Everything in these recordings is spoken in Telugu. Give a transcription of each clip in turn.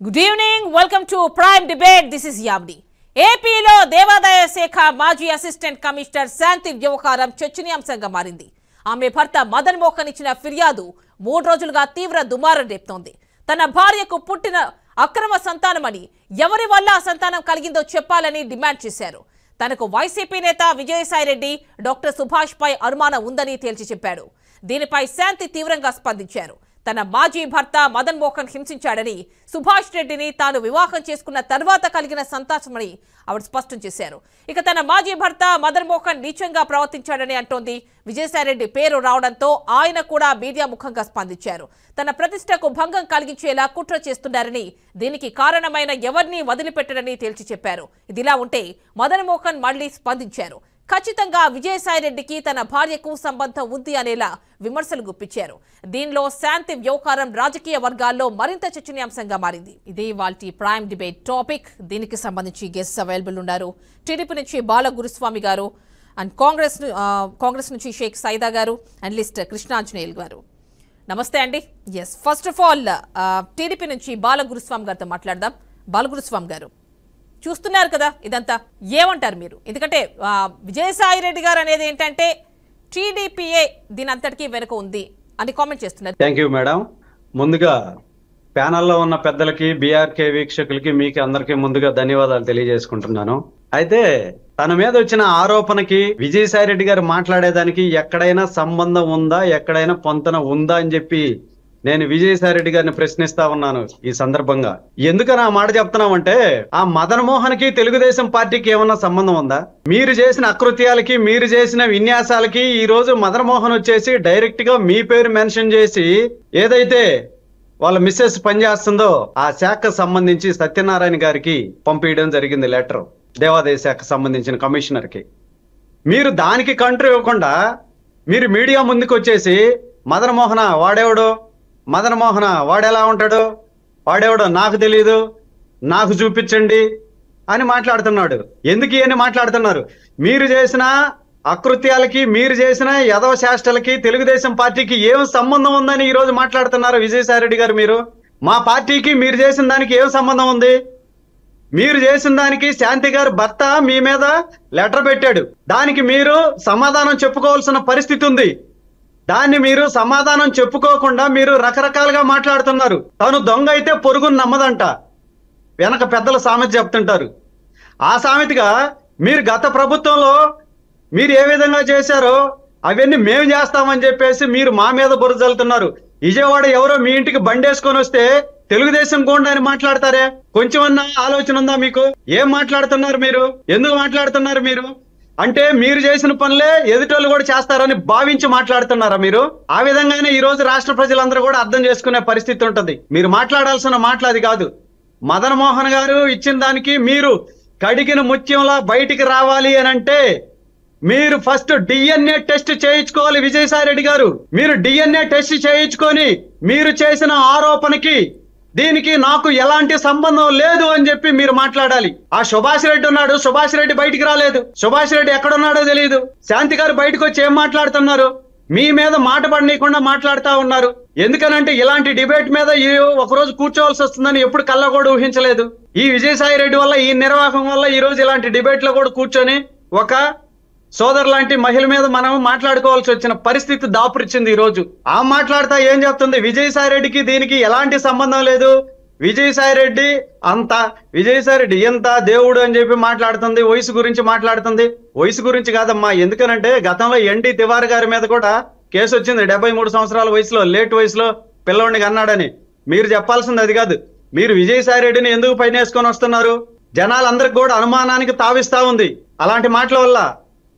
Good evening, welcome to prime debate. This is Yamini. ఏపీలో దేవాదాయ శాఖ మాజీ అసిస్టెంట్ కమిషనర్ శాంతి వ్యవహారం చర్చనీయాంశంగా మారింది. ఆమె భర్త మదన్ మోహన్ ఇచ్చిన ఫిర్యాదు 3 రోజులుగా తీవ్ర దుమారం రేపుతోంది. తన భార్యకు పుట్టిన అక్రమ సంతానమని, ఎవరి వల్ల ఆ సంతానం కలిగిందో చెప్పాలని డిమాండ్ చేశారు. తనకు వైసీపీ నేత విజయసాయిరెడ్డి, డాక్టర్ సుభాష్ పై అనుమానం ఉందని తేల్చి చెప్పాడు. దీనిపై శాంతి తీవ్రంగా స్పందించారు. తన మాజీ భర్త మదన్ మోహన్ హింసించాడని, సుభాష్ రెడ్డిని తాను వివాహం చేసుకున్న తర్వాత కలిగిన సంతానమని ఆవిడ స్పష్టం చేశారు. ఇక తన మాజీ భర్త మదన్ మోహన్ నీచంగా ప్రవర్తించాడని అంటోంది. విజయసాయిరెడ్డి పేరు రావడంతో ఆయన కూడా మీడియా ముఖంగా స్పందించారు. తన ప్రతిష్టకు భంగం కలిగించేలా కుట్ర చేస్తున్నారని, దీనికి కారణమైన ఎవరిని వదిలిపెట్టడని తేల్చి చెప్పారు. ఇదిలా ఉంటే మదన్ మోహన్ మళ్లీ స్పందించారు. ఖచ్చితంగా విజయసాయిరెడ్డికి తన భార్యకు సంబంధం ఉంది అనేలా విమర్శలు గుప్పించారు. దీనిలో శాంతి వ్యవహారం రాజకీయ వర్గాల్లో మరింత చర్చనీయాంశంగా మారింది. ఇదే వాల్టి ప్రైమ్ డిబేట్ టాపిక్. దీనికి సంబంధించి గెస్ట్స్ అవైలబుల్ ఉన్నారు. టీడీపీ నుంచి బాల గురుస్వామి గారు అండ్ కాంగ్రెస్ నుంచి షేక్ సైదా గారు, అనలిస్ట్ కృష్ణాంజనేయులు గారు. నమస్తే అండి. Yes, first of all TDP నుంచి బాల గురుస్వామి గారితో మాట్లాడదాం. బాల గురుస్వామి గారు, చూస్తున్నారు కదా ఇదంతా, ఏమంటారు మీరు? ఎందుకంటే విజయసాయిరెడ్డి గారు అనేది ఏంటంటే టీడీపీఏ దీని అంతటికీ వెనుక ఉంది అని కామెంట్ చేస్తున్నారు. Thank you madam. ముందుగా ప్యానల్లో ఉన్న పెద్దలకి, బీఆర్కే వీక్షకులకి, మీకు అందరికీ ముందుగా ధన్యవాదాలు తెలియజేసుకుంటున్నాను. అయితే తన మీద వచ్చిన ఆరోపణకి విజయసాయిరెడ్డి గారు మాట్లాడేదానికి ఎక్కడైనా సంబంధం ఉందా, ఎక్కడైనా పొంతన ఉందా అని చెప్పి నేను విజయసాయిరెడ్డి గారిని ప్రశ్నిస్తా ఉన్నాను ఈ సందర్భంగా. ఎందుకని ఆ మాట చెప్తున్నామంటే, ఆ మదన్ మోహన్ కి తెలుగుదేశం పార్టీకి ఏమన్నా సంబంధం ఉందా? మీరు చేసిన అకృత్యాలకి, మీరు చేసిన విన్యాసాలకి ఈ రోజు మదన్ మోహన్ వచ్చేసి డైరెక్ట్ గా మీ పేరు మెన్షన్ చేసి ఏదైతే వాళ్ళ మిస్సెస్ పనిచేస్తుందో ఆ శాఖకు సంబంధించి సత్యనారాయణ గారికి పంపించడం జరిగింది లెటర్, దేవాదాయ శాఖకు సంబంధించిన కమిషనర్ కి. మీరు దానికి కంట్రీ ఇవ్వకుండా మీరు మీడియా ముందుకు వచ్చేసి మదన్ మోహన వాడేవాడు, మదన్ మోహన వాడెలా ఉంటాడు, వాడేవాడు నాకు తెలియదు, నాకు చూపించండి అని మాట్లాడుతున్నాడు. ఎందుకు అని మాట్లాడుతున్నారు? మీరు చేసిన అకృత్యాలకి, మీరు చేసిన యదవ శాస్త్రాలకి తెలుగుదేశం పార్టీకి ఏం సంబంధం ఉందని ఈ రోజు మాట్లాడుతున్నారు విజయసాయిరెడ్డి గారు. మీరు మా పార్టీకి మీరు చేసిన దానికి ఏం సంబంధం ఉంది? మీరు చేసిన దానికి శాంతి గారు భర్త మీ మీద లెటర్ పెట్టాడు, దానికి మీరు సమాధానం చెప్పుకోవాల్సిన పరిస్థితి ఉంది. దాన్ని మీరు సమాధానం చెప్పుకోకుండా మీరు రకరకాలుగా మాట్లాడుతున్నారు. తను దొంగ అయితే పొరుగును నమ్మదంట, వెనక పెద్దల సామెత చెప్తుంటారు. ఆ సామెతగా మీరు గత ప్రభుత్వంలో మీరు ఏ విధంగా చేశారో అవన్నీ మేము చేస్తామని చెప్పేసి మీరు మా మీద బురజల్లుతున్నారు. విజయవాడ ఎవరో మీ ఇంటికి బండేసుకొని వస్తే తెలుగుదేశం గోండా అని మాట్లాడతారే? కొంచెమన్నా ఆలోచన ఉందా మీకు? ఏం మాట్లాడుతున్నారు మీరు? ఎందుకు మాట్లాడుతున్నారు మీరు? అంటే మీరు చేసిన పనులే ఎదుటోళ్ళు కూడా చేస్తారని భావించి మాట్లాడుతున్నారా మీరు? ఆ విధంగానే ఈ రోజు రాష్ట్ర ప్రజలందరూ కూడా అర్థం చేసుకునే పరిస్థితి ఉంటది. మీరు మాట్లాడాల్సిన మాటలు అది కాదు. మదన్ మోహన్ గారు ఇచ్చిన దానికి మీరు కడిగిన ముత్యంలా బయటికి రావాలి అని అంటే మీరు ఫస్ట్ డిఎన్ఏ టెస్ట్ చేయించుకోవాలి. విజయసాయిరెడ్డి గారు, మీరు డిఎన్ఏ టెస్ట్ చేయించుకొని మీరు చేసిన ఆరోపణకి దీనికి నాకు ఎలాంటి సంబంధం లేదు అని చెప్పి మీరు మాట్లాడాలి. ఆ సుభాష్ రెడ్డి ఉన్నాడు, సుభాష్ రెడ్డి బయటికి రాలేదు. సుభాష్ రెడ్డి ఎక్కడున్నాడో తెలియదు. శాంతి గారు బయటకు వచ్చి ఏం మాట్లాడుతున్నారు? మీ మీద మాట పడనీయకుండా మాట్లాడుతా ఉన్నారు. ఎందుకనంటే ఇలాంటి డిబేట్ మీద ఒకరోజు కూర్చోవలసి వస్తుందని ఎప్పుడు కళ్ళ కూడా ఊహించలేదు. ఈ విజయసాయిరెడ్డి వల్ల, ఈ నిర్వాహకం వల్ల ఈ రోజు ఇలాంటి డిబేట్ లో కూడా కూర్చొని ఒక సోదరు లాంటి మహిళ మీద మనం మాట్లాడుకోవాల్సి వచ్చిన పరిస్థితి దాపురిచ్చింది. ఈ రోజు ఆ మాట్లాడుతా ఏం చెప్తుంది? విజయసాయిరెడ్డికి దీనికి ఎలాంటి సంబంధం లేదు, విజయసాయిరెడ్డి ఎంత దేవుడు అని చెప్పి మాట్లాడుతుంది. వయసు గురించి మాట్లాడుతుంది. వయసు గురించి కాదమ్మా. ఎందుకనంటే గతంలో ఎన్టీ తివారీ గారి మీద కూడా కేసు వచ్చింది. 73 సంవత్సరాల వయసులో, లేట్ వయసులో పిల్లవాడిని అన్నాడని. మీరు చెప్పాల్సింది అది కాదు. మీరు విజయసాయిరెడ్డిని ఎందుకు పైన వేసుకొని వస్తున్నారు? జనాలందరికి కూడా అనుమానానికి తావిస్తా ఉంది అలాంటి మాటల వల్ల.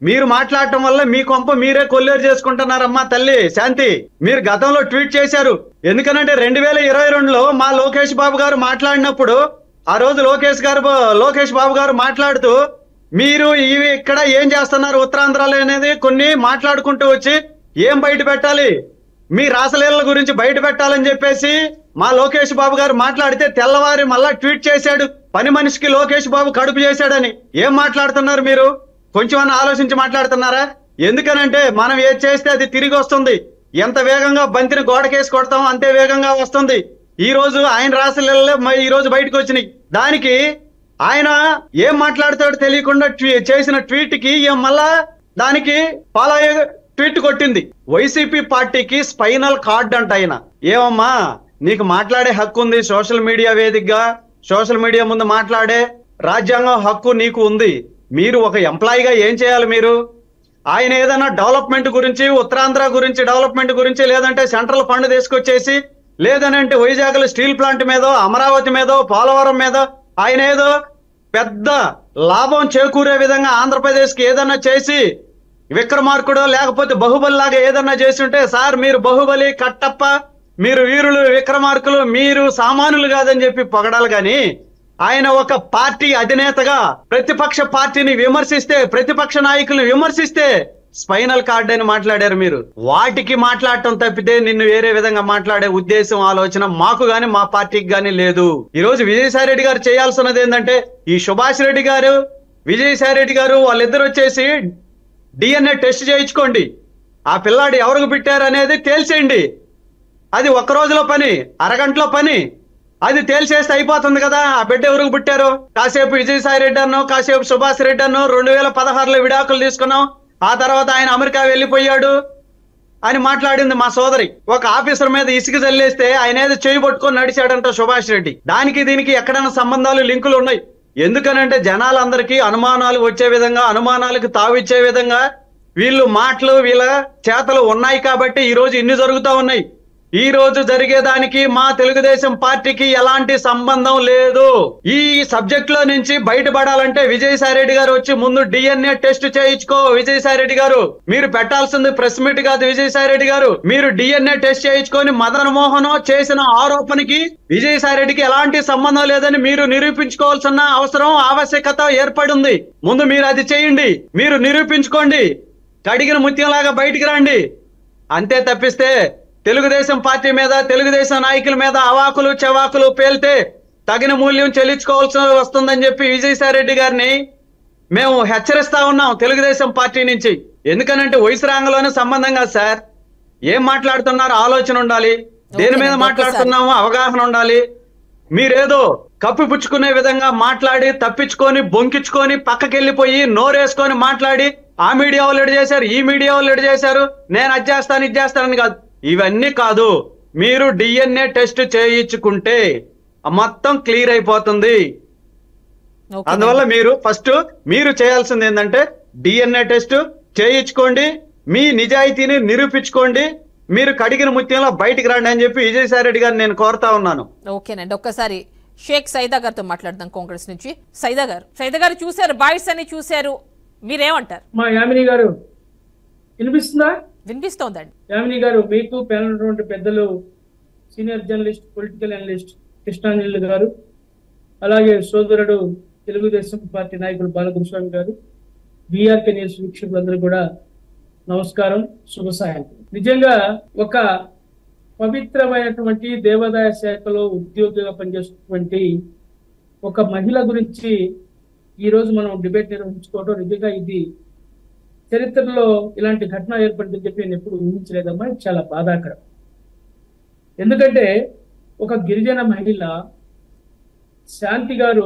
మీరు మాట్లాడటం వల్ల మీ కొంప మీరే కొల్లేరు చేసుకుంటున్నారమ్మా తల్లి శాంతి. మీరు గతంలో ట్వీట్ చేశారు. ఎందుకనంటే 2022లో మా లోకేష్ బాబు గారు మాట్లాడినప్పుడు ఆ రోజు లోకేష్ బాబు గారు మాట్లాడుతూ మీరు ఇవి ఇక్కడ ఏం చేస్తున్నారు ఉత్తరాంధ్రలో అనేది కొన్ని మాట్లాడుకుంటూ వచ్చి ఏం బయట పెట్టాలి, మీ రాసలీలల గురించి బయట పెట్టాలని చెప్పేసి మా లోకేష్ బాబు గారు మాట్లాడితే తెల్లవారి మళ్ళా ట్వీట్ చేశాడు, పని మనిషికి లోకేష్ బాబు కడుపు చేశాడని. ఏం మాట్లాడుతున్నారు మీరు? కొంచెం ఆలోచించి మాట్లాడుతున్నారా? ఎందుకనంటే మనం ఏది చేస్తే అది తిరిగి వస్తుంది. ఎంత వేగంగా బంతిని గోడకేసి కొడతామో అంతే వేగంగా వస్తుంది. ఈ రోజు ఆయన రాసిన ఈ రోజు బయటకు వచ్చినాయి. దానికి ఆయన ఏం మాట్లాడతాడో తెలియకుండా చేసిన ట్వీట్ కి మళ్ళా దానికి ఫాలో అయ్యే ట్వీట్ కొట్టింది. వైసీపీ పార్టీకి స్పైనల్ కార్డ్ అంట ఆయన. ఏమమ్మా నీకు మాట్లాడే హక్కు ఉంది, సోషల్ మీడియా వేదికగా సోషల్ మీడియా ముందు మాట్లాడే రాజ్యాంగం హక్కు నీకు ఉంది. మీరు ఒక ఎంప్లాయీగా ఏం చేయాలి? మీరు ఆయన ఏదైనా డెవలప్మెంట్ గురించి, ఉత్తరాంధ్ర గురించి డెవలప్మెంట్ గురించి, లేదంటే సెంట్రల్ ఫండ్ తీసుకొచ్చేసి, లేదనంటే వైజాగ్ స్టీల్ ప్లాంట్ మీదో, అమరావతి మీదో, పోలవరం మీదో ఆయన ఏదో పెద్ద లాభం చేకూరే విధంగా ఆంధ్రప్రదేశ్ కి ఏదన్నా చేసి విక్రమార్కుడు లేకపోతే బాహుబలి లాగా ఏదన్నా చేసి ఉంటే, సార్ మీరు బాహుబలి, కట్టప్ప, మీరు వీరులు, విక్రమార్కులు, మీరు సామానులు కాదని చెప్పి పొగడాలి. గాని ఆయన ఒక పార్టీ అధినేతగా ప్రతిపక్ష పార్టీని విమర్శిస్తే, ప్రతిపక్ష నాయకులను విమర్శిస్తే స్పైనల్ కార్డ్ అని మాట్లాడారు మీరు. వాటికి మాట్లాడటం తప్పితే నిన్ను వేరే విధంగా మాట్లాడే ఉద్దేశం, ఆలోచన మాకు గాని మా పార్టీకి గాని లేదు. ఈ రోజు విజయసాయి రెడ్డి గారు చేయాల్సినది ఏంటంటే, ఈ సుభాష్ రెడ్డి గారు, విజయసాయి రెడ్డి గారు వాళ్ళిద్దరు వచ్చేసి DNA టెస్ట్ చేయించుకోండి. ఆ పిల్లాడు ఎవరికి పెట్టారు అనేది తేల్చేయండి. అది ఒక్క రోజులో పని, అరగంటలో పని. అది తేల్చేస్తే అయిపోతుంది కదా. ఆ బిడ్డ ఎవరికి పుట్టారు? కాసేపు విజయసాయి రెడ్డి అన్నో, కాసేపు సుభాష్ రెడ్డి అన్నో 2016లో విడాకులు తీసుకున్నాం, ఆ తర్వాత ఆయన అమెరికా వెళ్ళిపోయాడు అని మాట్లాడింది మా సోదరి. ఒక ఆఫీసర్ మీద ఇసుక జల్లేస్తే ఆయన ఏదో చేయి పట్టుకొని నడిచాడంట సుభాష్ రెడ్డి. దానికి దీనికి ఎక్కడైనా సంబంధాలు, లింకులు ఉన్నాయి. ఎందుకనంటే జనాలందరికీ అనుమానాలు వచ్చే విధంగా, అనుమానాలకు తావిచ్చే విధంగా వీళ్ళు మాటలు, వీళ్ళ చేతలు ఉన్నాయి కాబట్టి ఈ రోజు ఇన్ని జరుగుతూ ఉన్నాయి. ఈ రోజు జరిగేదానికి మా తెలుగుదేశం పార్టీకి ఎలాంటి సంబంధం లేదు. ఈ సబ్జెక్ట్ లో నుంచి బయటపడాలంటే విజయసాయి రెడ్డి గారు వచ్చి ముందు DNA టెస్ట్ చేయించుకో. విజయసాయి రెడ్డి గారు మీరు పెట్టాల్సింది ప్రెస్ మీట్ కాదు. విజయసాయి రెడ్డి గారు మీరు DNA టెస్ట్ చేయించుకొని మదన్ మోహన్ చేసిన ఆరోపణకి విజయసాయి రెడ్డికి ఎలాంటి సంబంధం లేదని మీరు నిరూపించుకోవాల్సిన అవసరం, ఆవశ్యకత ఏర్పడింది. ముందు మీరు అది చేయండి, మీరు నిరూపించుకోండి, కడిగిన ముత్యంలాగా బయటికి రండి. అంతే తప్పిస్తే తెలుగుదేశం పార్టీ మీద, తెలుగుదేశం నాయకుల మీద అవాకులు చవాకులు పేల్తే తగిన మూల్యం చెల్లించుకోవాల్సి వస్తుందని చెప్పి విజయసాయి రెడ్డి గారిని మేము హెచ్చరిస్తా ఉన్నాం తెలుగుదేశం పార్టీ నుంచి. ఎందుకనంటే వయసు రంగంలోనే సంబంధం కాదు సార్. ఏం మాట్లాడుతున్నారు ఆలోచన ఉండాలి, దేని మీద మాట్లాడుతున్నామో అవగాహన ఉండాలి. మీరేదో కప్పిపుచ్చుకునే విధంగా మాట్లాడి తప్పించుకొని బొంకించుకొని పక్కకెళ్ళిపోయి నోరేసుకొని మాట్లాడి ఆ మీడియా వాళ్ళు ఎడు చేశారు, ఈ మీడియా వాళ్ళు ఎడు చేశారు, నేను అది చేస్తాను ఇది చేస్తానని కాదు. ఇవన్నీ కాదు. మీరు DNA టెస్ట్ చేయించుకుంటే మొత్తం క్లియర్ అయిపోతుంది. అందువల్ల మీరు ఫస్ట్ మీరు చేయాల్సింది ఏంటంటే DNA టెస్ట్ చేయించుకోండి, మీ నిజాయితీని నిరూపించుకోండి, మీరు కడిగిన ముత్యంలో బయటికి రండి అని చెప్పి విజయసాయి రెడ్డి గారిని నేను కోరుతా ఉన్నాను. ఓకేనండి, ఒక్కసారి షేక్ సైదా గారితో మాట్లాడదాం కాంగ్రెస్ నుంచి. సైదా గారు చూశారు, బాయ్స్ అని చూశారు, మీరేమంటారు? మా యామిని గారు వినిపిస్తుందా? వినిపిస్తోందండి. యామిని గారు, మీకు ప్యానల్ ఉన్నటువంటి పెద్దలు senior journalist, political analyst Krishnanjali గారు, అలాగే సోదరుడు తెలుగుదేశం పార్టీ నాయకుడు బాలకృష్ణ గారు, బీఆర్కే న్యూస్ వీక్షకులందరూ కూడా నమస్కారం, శుభ సాయంత్రం. నిజంగా ఒక పవిత్రమైనటువంటి దేవాదాయ శాఖలో ఉద్యోగిగా పనిచేస్తున్నటువంటి ఒక మహిళ గురించి ఈ రోజు మనం డిబేట్ నిర్వహించుకోవడం నిజంగా ఇది చరిత్రలో ఇలాంటి ఘటన ఏర్పడిందని చెప్పి నేను ఎప్పుడు ఊహించలేదమ్మా. చాలా బాధాకరం. ఎందుకంటే ఒక గిరిజన మహిళ శాంతి గారు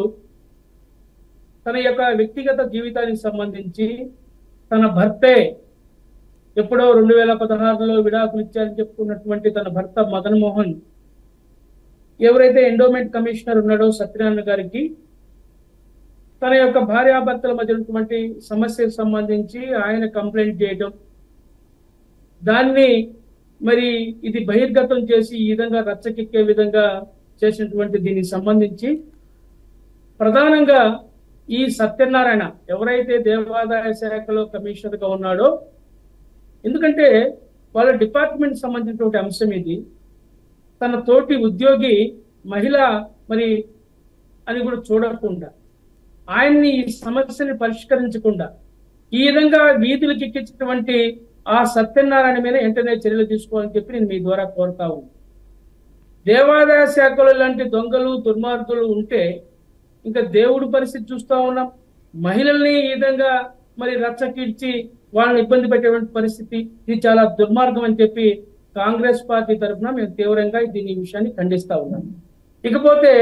తన యొక్క వ్యక్తిగత జీవితానికి సంబంధించి తన భర్తే ఎప్పుడో 2016లో విడాకులు ఇచ్చారని చెప్పుకున్నటువంటి తన భర్త మదన్ మోహన్ ఎవరైతే ఎండోమెంట్ కమిషనర్ ఉన్నాడో సత్యనారాయణ గారికి తన యొక్క భార్యాభర్తల మధ్య ఉన్నటువంటి సమస్యకు సంబంధించి ఆయన కంప్లైంట్ చేయడం, దాన్ని మరి ఇది బహిర్గతం చేసి ఈ విధంగా రచ్చకెక్కే విధంగా చేసినటువంటి దీనికి సంబంధించి ప్రధానంగా ఈ సత్యనారాయణ ఎవరైతే దేవాదాయ శాఖలో కమిషనర్ గా ఉన్నాడో, ఎందుకంటే వాళ్ళ డిపార్ట్మెంట్ సంబంధించినటువంటి అంశం ఇది, తన తోటి ఉద్యోగి మహిళ మరి అని కూడా చూడకుండా ఆయన్ని ఈ సమస్యని పరిష్కరించకుండా ఈ విధంగా వీధులకు ఎక్కించినటువంటి ఆ సత్యనారాయణ మీద వెంటనే చర్యలు తీసుకోవాలని చెప్పి నేను మీ ద్వారా కోరుతా ఉన్నాను. దేవాదాయ శాఖలో ఇలాంటి దొంగలు దుర్మార్గులు ఉంటే ఇంకా దేవుడి పరిస్థితి చూస్తా ఉన్నాం. మహిళల్ని ఈ విధంగా మరి రచ్చకిడ్చి వాళ్ళని ఇబ్బంది పెట్టేటువంటి పరిస్థితి, ఇది చాలా దుర్మార్గం అని చెప్పి కాంగ్రెస్ పార్టీ తరఫున మేము తీవ్రంగా దీని విషయాన్ని ఖండిస్తా ఉన్నాం. ఇకపోతే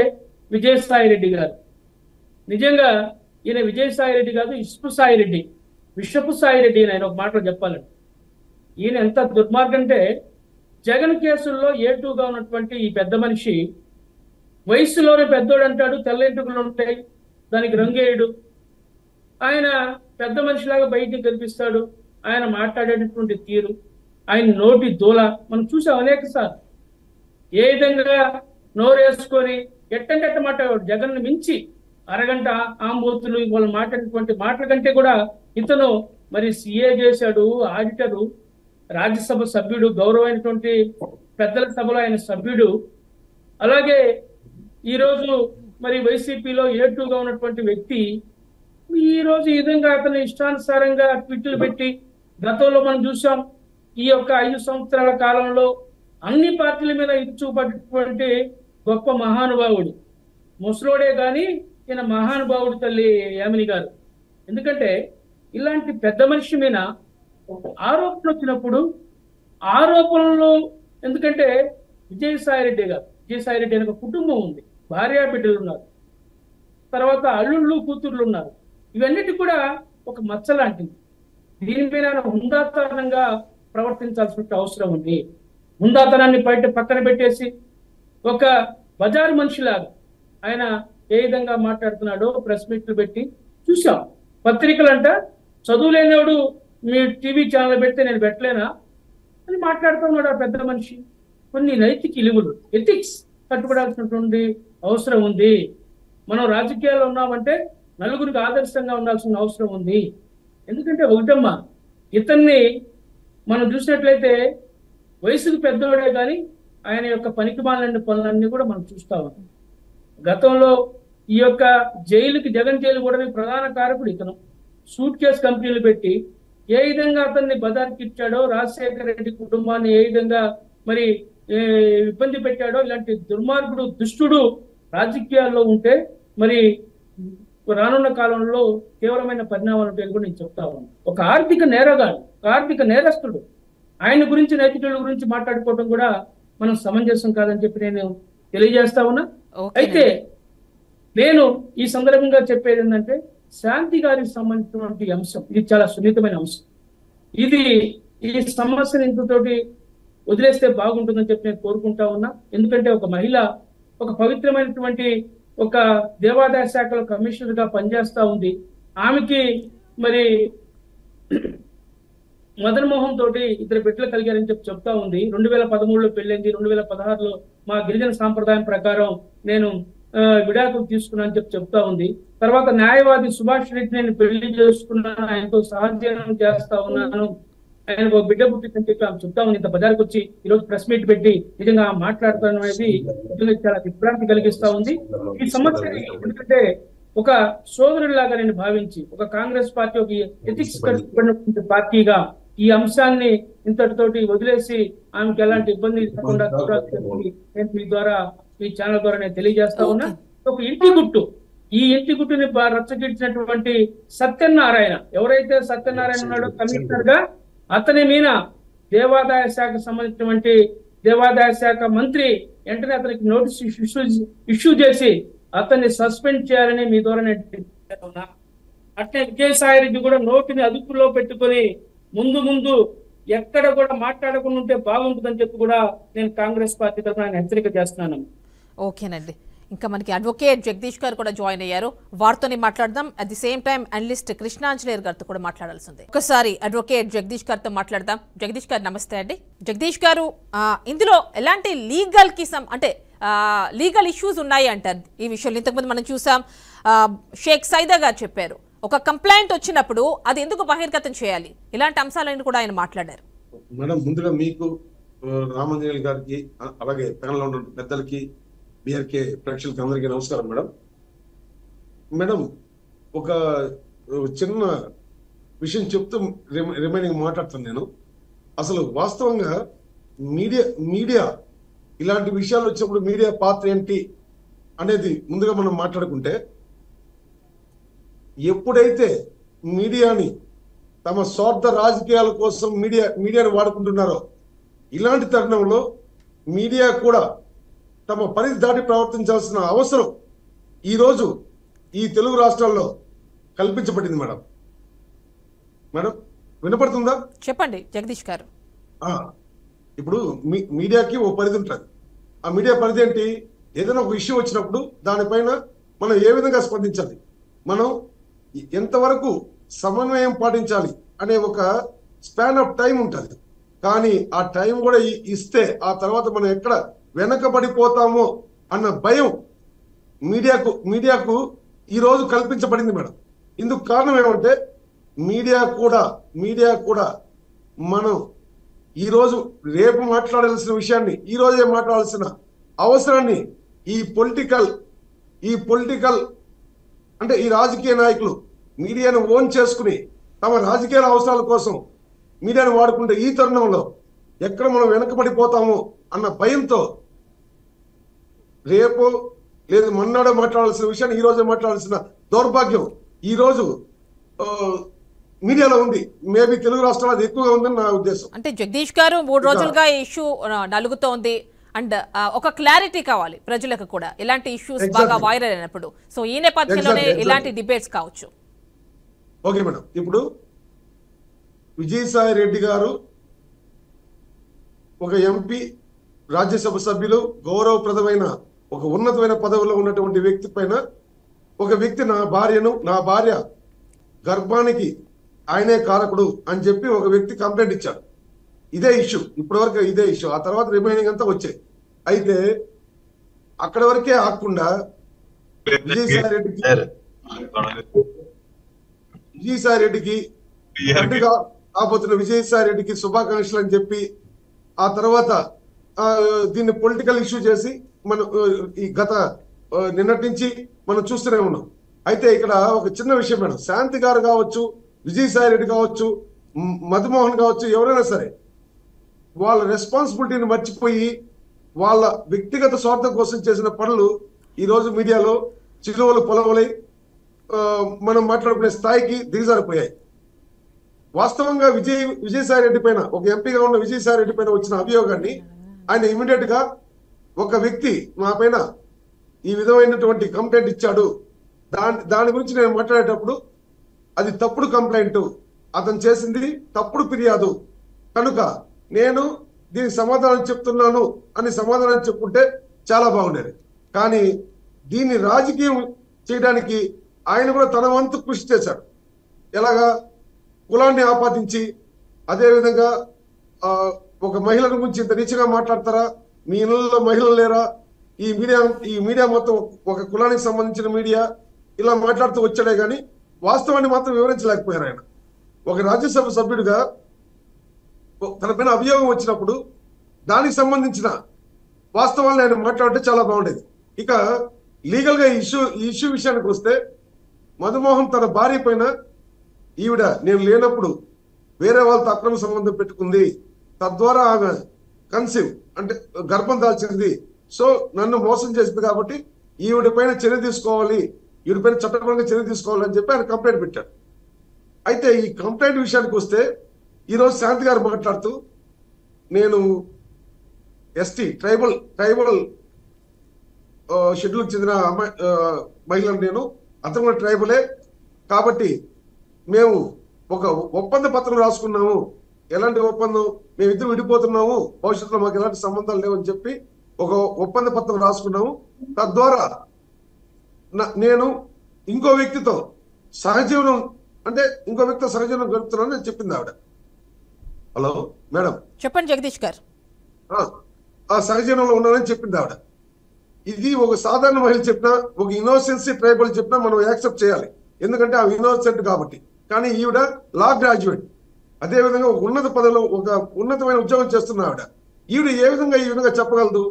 విజయసాయి రెడ్డి గారు, నిజంగా ఈయన విజయసాయి రెడ్డి కాదు, ఇష్పు రెడ్డి, విషపు సాయి రెడ్డి ఆయన ఒక మాటలో చెప్పాలండి. ఈయన ఎంత దుర్మార్గం అంటే జగన్ కేసుల్లో ఏటూగా ఉన్నటువంటి ఈ పెద్ద మనిషి వయసులోనే పెద్దోడు అంటాడు, తెల్ల ఎంట్రుకలు ఉంటాయి, దానికి రంగేయుడు. ఆయన పెద్ద మనిషిలాగా బయటికి కనిపిస్తాడు. ఆయన మాట్లాడేటటువంటి తీరు, ఆయన నోటి దూల మనం చూసాం అనేక సార్లు. ఏ విధంగా నోరేసుకొని ఎట్టంటే మాట్లాడాడు. జగన్ మించి అరగంట ఆంబోతులు వాళ్ళు మాట్లాడినటువంటి మాటల కంటే కూడా ఇతను మరి సిఏ చేశాడు, ఆడిటరు, రాజ్యసభ సభ్యుడు, గౌరవమైనటువంటి పెద్దల సభలో ఆయన సభ్యుడు. అలాగే ఈరోజు మరి వైసీపీలో ఏటూగా ఉన్నటువంటి వ్యక్తి ఈ రోజు ఈ విధంగా అతను ఇష్టానుసారంగా ట్వీట్లు పెట్టి, గతంలో మనం చూసాం ఈ యొక్క 5 సంవత్సరాల కాలంలో అన్ని పార్టీల మీద ఇది చూపేటటువంటి గొప్ప మహానుభావుడు, ముసలోడే కానీ ఈయన మహానుభావుడు తల్లి యామిని గారు. ఎందుకంటే ఇలాంటి పెద్ద మనిషి మీద ఆరోపణ వచ్చినప్పుడు ఆరోపణలు, ఎందుకంటే విజయసాయి రెడ్డి అనే ఒక కుటుంబం ఉంది, భార్యా బిడ్డలు ఉన్నారు, తర్వాత అల్లుళ్ళు కూతుర్లు ఉన్నారు. ఇవన్నిటి కూడా ఒక మచ్చ లాంటిది. దీనిపైన హుందాతనంగా ప్రవర్తించాల్సిన అవసరం ఉంది. హుందాతనాన్ని పక్కన పెట్టేసి ఒక బజారు మనిషిలాగా ఆయన ఏ విధంగా మాట్లాడుతున్నాడో ప్రెస్ మీట్లు పెట్టి చూసాం. పత్రికలంట చదువులేనివాడు మీ టీవీ ఛానల్ పెడితే నేను పెట్టలేనా అని మాట్లాడుతున్నాడు ఆ పెద్ద మనిషి. కొన్ని నైతిక విలువలు, ఎథిక్స్ కట్టుబడాల్సినటువంటి అవసరం ఉంది. మనం రాజకీయాల్లో ఉన్నామంటే నలుగురికి ఆదర్శంగా ఉండాల్సిన అవసరం ఉంది. ఎందుకంటే ఒకటమ్మా, ఇతన్ని మనం చూసినట్లయితే వయసుకు పెద్దవాడే కానీ ఆయన యొక్క పనికిమాలిన పనులన్నీ కూడా మనం చూస్తా ఉన్నాం. గతంలో ఈ యొక్క జగన్ జైలు కూడా ప్రధాన కారకుడు ఇతను. సూట్ కేసు కంపెనీలు పెట్టి ఏ విధంగా అతన్ని బజార్కి ఇచ్చాడో, రాజశేఖర రెడ్డి కుటుంబాన్ని ఏ విధంగా మరి ఇబ్బంది పెట్టాడో, ఇలాంటి దుర్మార్గుడు దుష్టుడు రాజకీయాల్లో ఉంటే మరి రానున్న కాలంలో తీవ్రమైన పరిణామాలు ఉంటాయని కూడా నేను చెప్తా ఉన్నాను. ఒక ఆర్థిక నేరగాడు, ఆర్థిక నేరస్తుడు, ఆయన గురించి నైతికుల గురించి మాట్లాడుకోవడం కూడా మనం సమంజసం కాదని చెప్పి నేను తెలియజేస్తా ఉన్నా. అయితే నేను ఈ సందర్భంగా చెప్పేది ఏంటంటే, శాంతి గారికి సంబంధించినటువంటి అంశం ఇది చాలా సున్నితమైన అంశం. ఇది ఈ సమస్యను ఇంతతోటి వదిలేస్తే బాగుంటుందని చెప్పి నేను కోరుకుంటా ఉన్నా. ఎందుకంటే ఒక మహిళ ఒక పవిత్రమైనటువంటి ఒక దేవాదాయ శాఖలో కమిషనర్ గా పనిచేస్తా ఉంది. ఆమెకి మరి మదన్ మోహన్ తోటి 2 బిడ్డలు కలిగారని చెప్పి చెప్తా ఉంది. 2013లో పెళ్ళైంది, 2016లో మా గిరిజన సాంప్రదాయం ప్రకారం నేను విడాకులు తీసుకున్నానని చెప్పి చెప్తా ఉంది. తర్వాత న్యాయవాది సుభాష్ రెడ్డి నేను పెళ్లి చేసుకున్నాను, ఆయనతో సహజీవనం చేస్తా ఉన్నాను, ఆయనకు ఒక బిడ్డ పుట్టిందని చెప్పి ఆమె చెప్తా ఉంది. ఇంత బజార్కి వచ్చి ఈరోజు ప్రెస్ మీట్ పెట్టి నిజంగా మాట్లాడతాను అనేది చాలా విభ్రాంతి కలిగిస్తా ఉంది. ఈ సమస్య ఎందుకంటే ఒక సోదరుడిలాగా నేను భావించి, ఒక కాంగ్రెస్ పార్టీ ఒక ఎథిక్స్ కట్టుబడినటువంటి పార్టీగా ఈ అంశాన్ని ఇంతటితోటి వదిలేసి ఆమెకి ఎలాంటి ఇబ్బంది లేకుండా నేను మీ ద్వారా, ఈ ఛానల్ ద్వారా నేను తెలియజేస్తా ఉన్నా. ఒక ఇంటి గుట్టు, ఈ ఇంటి గుట్టుని రచ్చగిచ్చినటువంటి సత్యనారాయణ, ఎవరైతే సత్యనారాయణ ఉన్నాడో కమిషనర్ గా, అతని మీద దేవాదాయ శాఖ సంబంధించినటువంటి దేవాదాయ శాఖ మంత్రి వెంటనే అతనికి నోటీస్ ఇష్యూ చేసి అతన్ని సస్పెండ్ చేయాలని మీ ద్వారా నేను అట్లే విజయసాయి రెడ్డి కూడా నోటిని అదుపులో పెట్టుకొని ముందు ఎక్కడ కూడా మాట్లాడకుండా ఉంటే బాగుంటుందని చెప్పి కూడా నేను కాంగ్రెస్ పార్టీ తరఫున హెచ్చరిక చేస్తున్నాను. ఓకేనండి, ఇంకా మనకి అడ్వకేట్ జగదీష్ గారు కూడా జాయిన్ అయ్యారు, వారితోనే మాట్లాడదాం. At the same time analyst Krishnanjaneyar గారితో కూడా మాట్లాడాల్సి ఉంది. ఒకసారి అడ్వకేట్ జగదీష్ గారితో మాట్లాడదాం. జగదీష్ గారు నమస్తే అండి. జగదీష్ గారు, ఇందులో ఎలాంటి లీగల్ ఇష్యూస్ ఉన్నాయి అంటారు ఈ విషయంలో? ఇంతకుముందు మనం చూసాం, షేక్ సైదా గారు చెప్పారు, ఒక కంప్లైంట్ వచ్చినప్పుడు అది ఎందుకు బహిర్గతం చేయాలి, ఇలాంటి అంశాలను కూడా ఆయన మాట్లాడారు. మేడం, ముందుగా మీకు, రామాంజనేయులు గారికి, అలాగే ప్యానెల్లో ఉన్న పెద్దలకి, బీఆర్కే ప్రేక్షకులకి అందరికీ నమస్కారం. మేడం, ఒక చిన్న విషయం చెప్తూ రిమైనింగ్ మాట్లాడుతాను నేను. అసలు వాస్తవంగా మీడియా ఇలాంటి విషయాలు వచ్చినప్పుడు మీడియా పాత్ర ఏంటి అనేది ముందుగా మనం మాట్లాడుకుంటే, ఎప్పుడైతే మీడియాని తమ స్వార్థ రాజకీయాల కోసం మీడియాని వాడుకుంటున్నారో, ఇలాంటి తరుణంలో మీడియా కూడా తమ పరిధి దాటి ప్రవర్తించాల్సిన అవసరం ఈరోజు ఈ తెలుగు రాష్ట్రాల్లో కల్పించబడింది మేడం. మేడం వినపడుతుందా? చెప్పండి జగదీష్ గారు. ఇప్పుడు మీడియాకి ఓ పరిధి ఉంటుంది. ఆ మీడియా పరిధి ఏంటి? ఏదైనా ఒక ఇష్యూ వచ్చినప్పుడు దానిపైన మనం ఏ విధంగా స్పందించాలి, మనం ఎంతవరకు సమన్వయం పాటించాలి అనే ఒక స్పాన్ ఆఫ్ టైం ఉంటుంది. కానీ ఆ టైం కూడా ఇస్తే ఆ తర్వాత మనం ఎక్కడ వెనకబడిపోతామో అన్న భయం మీడియాకు ఈ రోజు కల్పించబడింది మేడం. ఇందుకు కారణం ఏమంటే మీడియా కూడా మనం ఈ రోజు రేపు మాట్లాడాల్సిన విషయాన్ని ఈ రోజే మాట్లాడాల్సిన అవసరాన్ని ఈ పొలిటికల్ అంటే ఈ రాజకీయ నాయకులు మీడియాను ఓన్ చేసుకుని తమ రాజకీయ అవసరాల కోసం మీడియాను వాడుకుంటే ఈ తరుణంలో ఎక్కడ మనం వెనకబడిపోతామో అన్న భయంతో రేపు లేదు మొన్నాడో మాట్లాడాల్సిన విషయాన్ని ఈ రోజే మాట్లాడాల్సిన దౌర్భాగ్యం ఈ రోజు మీడియాలో ఉంది. మేబీ తెలుగు రాష్ట్రాలు అది ఎక్కువగా ఉందని నా ఉద్దేశం. అంటే జగదీష్ గారు 3 రోజులుగా ఈ ఇష్యూ నలుగుతోంది అండ్ ఒక క్లారిటీ కావాలి ప్రజలకు కూడా ఇలాంటి ఇష్యూస్ బాగా వైరల్ అయినప్పుడు. సో ఈ నేపథ్యంలోనే ఇలాంటి డిబేట్స్ కావచ్చు. ఓకే మేడం, ఇప్పుడు విజయసాయి రెడ్డి గారు ఒక ఎంపీ, రాజ్యసభ సభ్యులు, గౌరవప్రదమైన ఒక ఉన్నతమైన పదవిలో ఉన్నటువంటి వ్యక్తి పైన ఒక వ్యక్తి నా భార్య గర్భానికి ఆయనే కారకుడు అని చెప్పి ఒక వ్యక్తి కంప్లైంట్ ఇచ్చాడు. ఇదే ఇష్యూ, ఇప్పటివరకు ఇదే ఇష్యూ. ఆ తర్వాత రిమైనింగ్ అంతా వచ్చాయి. అయితే అక్కడి వరకే ఆకుండా విజయసాయి రెడ్డికి కాబోతున్న విజయసాయి రెడ్డికి శుభాకాంక్షలు అని చెప్పి ఆ తర్వాత దీన్ని పొలిటికల్ ఇష్యూ చేసి మనం ఈ గత నిన్నటి నుంచి మనం చూస్తూనే ఉన్నాం. అయితే ఇక్కడ ఒక చిన్న విషయం మేడం, శాంతి గారు కావచ్చు, విజయసాయి రెడ్డి కావచ్చు, మధుమోహన్ కావచ్చు, ఎవరైనా సరే వాళ్ళ రెస్పాన్సిబిలిటీని మర్చిపోయి వాళ్ళ వ్యక్తిగత స్వార్థం కోసం చేసిన పనులు ఈ రోజు మీడియాలో చిలువలు పొలవలై మనం మాట్లాడుకునే స్థాయికి దిగజారిపోయాయి. వాస్తవంగా విజయసాయి రెడ్డి పైన, ఒక ఎంపీగా ఉన్న విజయసాయి రెడ్డి పైన వచ్చిన అభియోగాన్ని ఆయన ఇమీడియట్ గా ఒక వ్యక్తి మా పైన ఈ విధమైనటువంటి కంప్లైంట్ ఇచ్చాడు, దాని గురించి నేను మాట్లాడేటప్పుడు అది తప్పుడు కంప్లైంట్, అతను చేసింది తప్పుడు ఫిర్యాదు కనుక నేను దీనికి సమాధానం చెప్తున్నాను అని సమాధానం చెప్పుకుంటే చాలా బాగుండేది. కానీ దీన్ని రాజకీయం చేయడానికి ఆయన కూడా తన వంతు కృషి చేశాడు. ఎలాగా? కులాన్ని ఆపాదించి, అదేవిధంగా ఒక మహిళల గురించి ఇంత నీచగా మాట్లాడతారా, మీ ఇళ్ళలో మహిళలు లేరా, ఈ మీడియా మొత్తం ఒక కులానికి సంబంధించిన మీడియా ఇలా మాట్లాడుతూ వచ్చాడే కానీ వాస్తవాన్ని మాత్రం వివరించలేకపోయారు. ఆయన ఒక రాజ్యసభ సభ్యుడిగా తన పైన అభియోగం వచ్చినప్పుడు దానికి సంబంధించిన వాస్తవాన్ని ఆయన మాట్లాడితే చాలా బాగుండేది. ఇక లీగల్ గా ఈ ఇష్యూ విషయానికి వస్తే, మధుమోహన్ తన భార్య పైన ఈవిడ నేను లేనప్పుడు వేరే వాళ్ళతో అక్రమ సంబంధం పెట్టుకుంది, తద్వారా ఆమె కన్సీవ్ అంటే గర్భం దాల్చింది, సో నన్ను మోసం చేసింది కాబట్టి ఈవిడ పైన చర్య తీసుకోవాలి, ఈవిడ పైన చట్టపరంగా చర్య తీసుకోవాలి అని చెప్పి ఆయన కంప్లైంట్ పెట్టాడు. అయితే ఈ కంప్లైంట్ విషయానికి వస్తే ఈరోజు శాంతి గారు మాట్లాడుతూ నేను ఎస్టీ ట్రైబల్ షెడ్యూల్కి చెందిన మహిళను, నేను అతను కూడా ట్రైబలే కాబట్టి మేము ఒక ఒప్పంద పత్రం రాసుకున్నాము, ఎలాంటి ఒప్పందం, మేమిద్దరు విడిపోతున్నాము, భవిష్యత్తులో మాకు ఎలాంటి సంబంధాలు లేవని చెప్పి ఒక ఒప్పంద పత్రం రాసుకున్నాము, తద్వారా నేను ఇంకో వ్యక్తితో సహజీవనం గడుపుతున్నానని చెప్పింది ఆవిడ. హలో మేడం, చెప్పండి జగదీష్ గారు. ఆ సహజీవనంలో ఉన్నానని చెప్పింది ఆవిడ. ఇది ఒక సాధారణ మహిళ చెప్పినా, ఒక ఇన్నోసెన్సీ ట్రైబల్ చెప్పినా మనం యాక్సెప్ట్ చేయాలి, ఎందుకంటే ఆ ఇన్నోసెంట్ కాబట్టి. కానీ ఈవిడ లా గ్రాడ్యుయేట్, అదేవిధంగా ఒక ఉన్నత పదవిలో ఒక ఉన్నతమైన ఉద్యోగం చేస్తున్న ఆవిడ, ఈవిడ ఈ విధంగా చెప్పగలదు?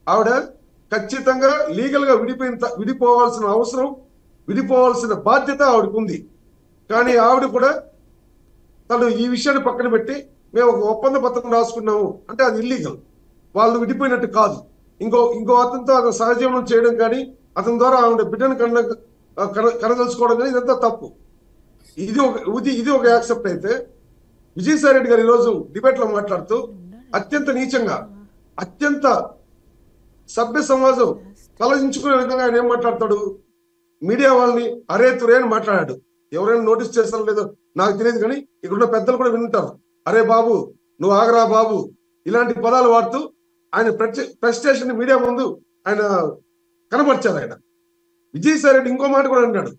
ఆవిడ ఖచ్చితంగా లీగల్ గా విడిపోవాల్సిన అవసరం, విడిపోవాల్సిన బాధ్యత ఆవిడకు ఉంది. కానీ ఆవిడ కూడా తను ఈ విషయాన్ని పక్కన పెట్టి మేము ఒక ఒప్పంద పత్రం రాసుకున్నాము అంటే అది ఇల్లీగల్, వాళ్ళు విడిపోయినట్టు కాదు. ఇంకో అతనితో అతను సహజీవనం చేయడం కానీ, అతని ద్వారా ఆవిడ బిడ్డను కనదలుచుకోవడం కానీ ఇదంతా తప్పు. ఇది ఒక యాక్సెప్ట్ అయితే, విజయసాయి రెడ్డి గారు ఈరోజు డిబేట్ లో మాట్లాడుతూ అత్యంత నీచంగా, అత్యంత సభ్య సమాజం తలదించుకునే విధంగా ఆయన ఏం మాట్లాడతాడు? మీడియా వాళ్ళని అరే తురే అని మాట్లాడాడు. ఎవరైనా నోటీస్ చేస్తారో లేదో నాకు తెలియదు, కానీ ఇక్కడున్న పెద్దలు కూడా వింటారు. అరే బాబు, నువ్వు ఆగరా బాబు, ఇలాంటి పదాలు వాడుతూ ఆయన ప్రెస్టేషన్ మీడియా ముందు ఆయన కనపరిచారు. ఆయన విజయసాయి రెడ్డి ఇంకో మాట కూడా అన్నాడు.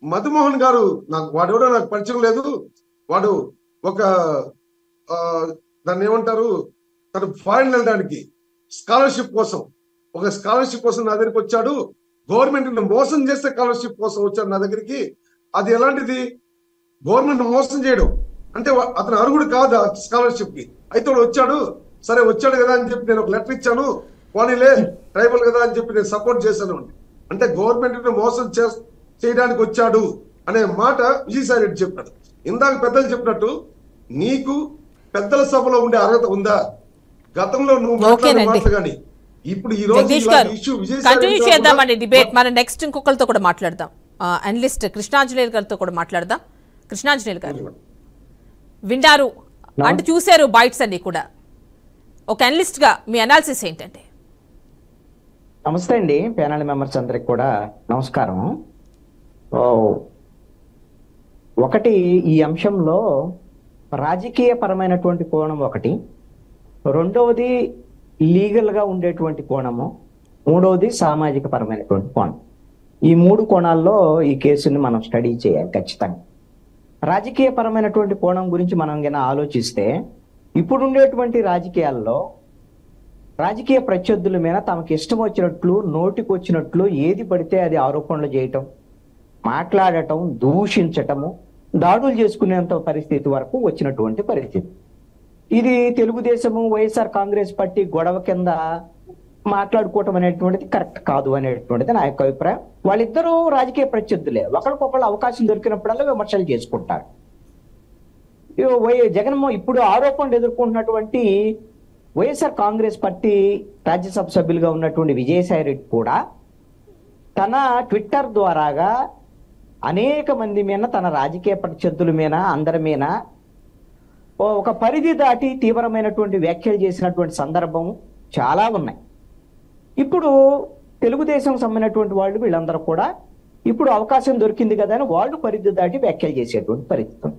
మధుమోహన్ గారు వాడెవడో నాకు పరిచయం లేదు, వాడు ఒక దాన్ని ఏమంటారు, తను ఫారెన్ వెళ్ళడానికి స్కాలర్షిప్ కోసం నా దగ్గరికి వచ్చాడు, గవర్నమెంట్ మోసం చేస్తే స్కాలర్షిప్ కోసం వచ్చాడు నా దగ్గరికి. అది ఎలాంటిది? గవర్నమెంట్ మోసం చేయడం అంటే అతను అర్హుడు కాదు స్కాలర్షిప్ కి, అయితే వాడు వచ్చాడు, సరే వచ్చాడు కదా అని చెప్పి నేను ఒక లెటర్ ఇచ్చాను, పోనీలే ట్రైబల్ కదా అని చెప్పి నేను సపోర్ట్ చేశాను. అంటే గవర్నమెంట్ మోసం చేయడానికి వచ్చాడు అనే మాట విజయసాయి రెడ్డి చెప్పాడు. ఇందాక పెద్దలు చెప్పినట్టు నీకు పెద్దల సభలో ఉండే అర్హత ఉందా? గతంలో నువ్వు మాట్లాడే కానీ ఇప్పుడు ఈ రోజు కంటిన్యూ చేద్దామండి డిబేట్. మనం నెక్స్ట్ ఇంకొకరితో కూడా మాట్లాడదాం, అనలిస్ట్ కృష్ణాంజనేయులు గారితో కూడా మాట్లాడదాం. కృష్ణాంజనేయులు గారు వింటారు అంటే చూశారు బైట్స్ అన్ని కూడా, ఒక అనలిస్ట్ గా మీ అనాలిసిస్ ఏంటంటే? నమస్తే అండి, ప్యానల్ మెంబర్స్ అందరికి కూడా నమస్కారం. ఒకటి, ఈ అంశంలో రాజకీయ పరమైనటువంటి కోణం ఒకటి, రెండవది లీగల్ గా ఉండేటువంటి కోణము, మూడవది సామాజిక పరమైనటువంటి కోణం. ఈ మూడు కోణాల్లో ఈ కేసుని మనం స్టడీ చేయాలి ఖచ్చితంగా. రాజకీయ పరమైనటువంటి కోణం గురించి మనం గిన ఆలోచిస్తే, ఇప్పుడుండేటువంటి రాజకీయాల్లో రాజకీయ ప్రత్యర్థుల మీద తమకు ఇష్టం వచ్చినట్లు, నోటికి వచ్చినట్లు ఏది పడితే అది ఆరోపణలు చేయటం, మాట్లాడటం, దూషించటము, దాడులు చేసుకునేంత పరిస్థితి వరకు వచ్చినటువంటి పరిస్థితి. ఇది తెలుగుదేశము వైఎస్ఆర్ కాంగ్రెస్ పార్టీ గొడవ కింద మాట్లాడుకోవటం అనేటువంటిది కరెక్ట్ కాదు అనేటువంటిది నా యొక్క అభిప్రాయం. వాళ్ళిద్దరూ రాజకీయ ప్రత్యర్థులే, ఒకరికొకళ్ళు అవకాశం దొరికినప్పుడల్లా విమర్శలు చేసుకుంటారు. జగన్మోహన్ ఇప్పుడు ఆరోపణలు ఎదుర్కొంటున్నటువంటి వైఎస్ఆర్ కాంగ్రెస్ పార్టీ రాజ్యసభ సభ్యులుగా ఉన్నటువంటి విజయసాయి రెడ్డి కూడా తన ట్విట్టర్ ద్వారాగా అనేక మంది మీద, తన రాజకీయ ప్రత్యర్థుల మీద, అందరి మీద ఒక పరిధి దాటి తీవ్రమైనటువంటి వ్యాఖ్యలు చేసినటువంటి సందర్భం చాలా ఉన్నాయి. ఇప్పుడు తెలుగుదేశం సంబంధించినటువంటి వాళ్ళు వీళ్ళందరూ కూడా ఇప్పుడు అవకాశం దొరికింది కదా అని వాళ్ళు పరిధి దాటి వ్యాఖ్యలు చేసేటువంటి పరిస్థితి.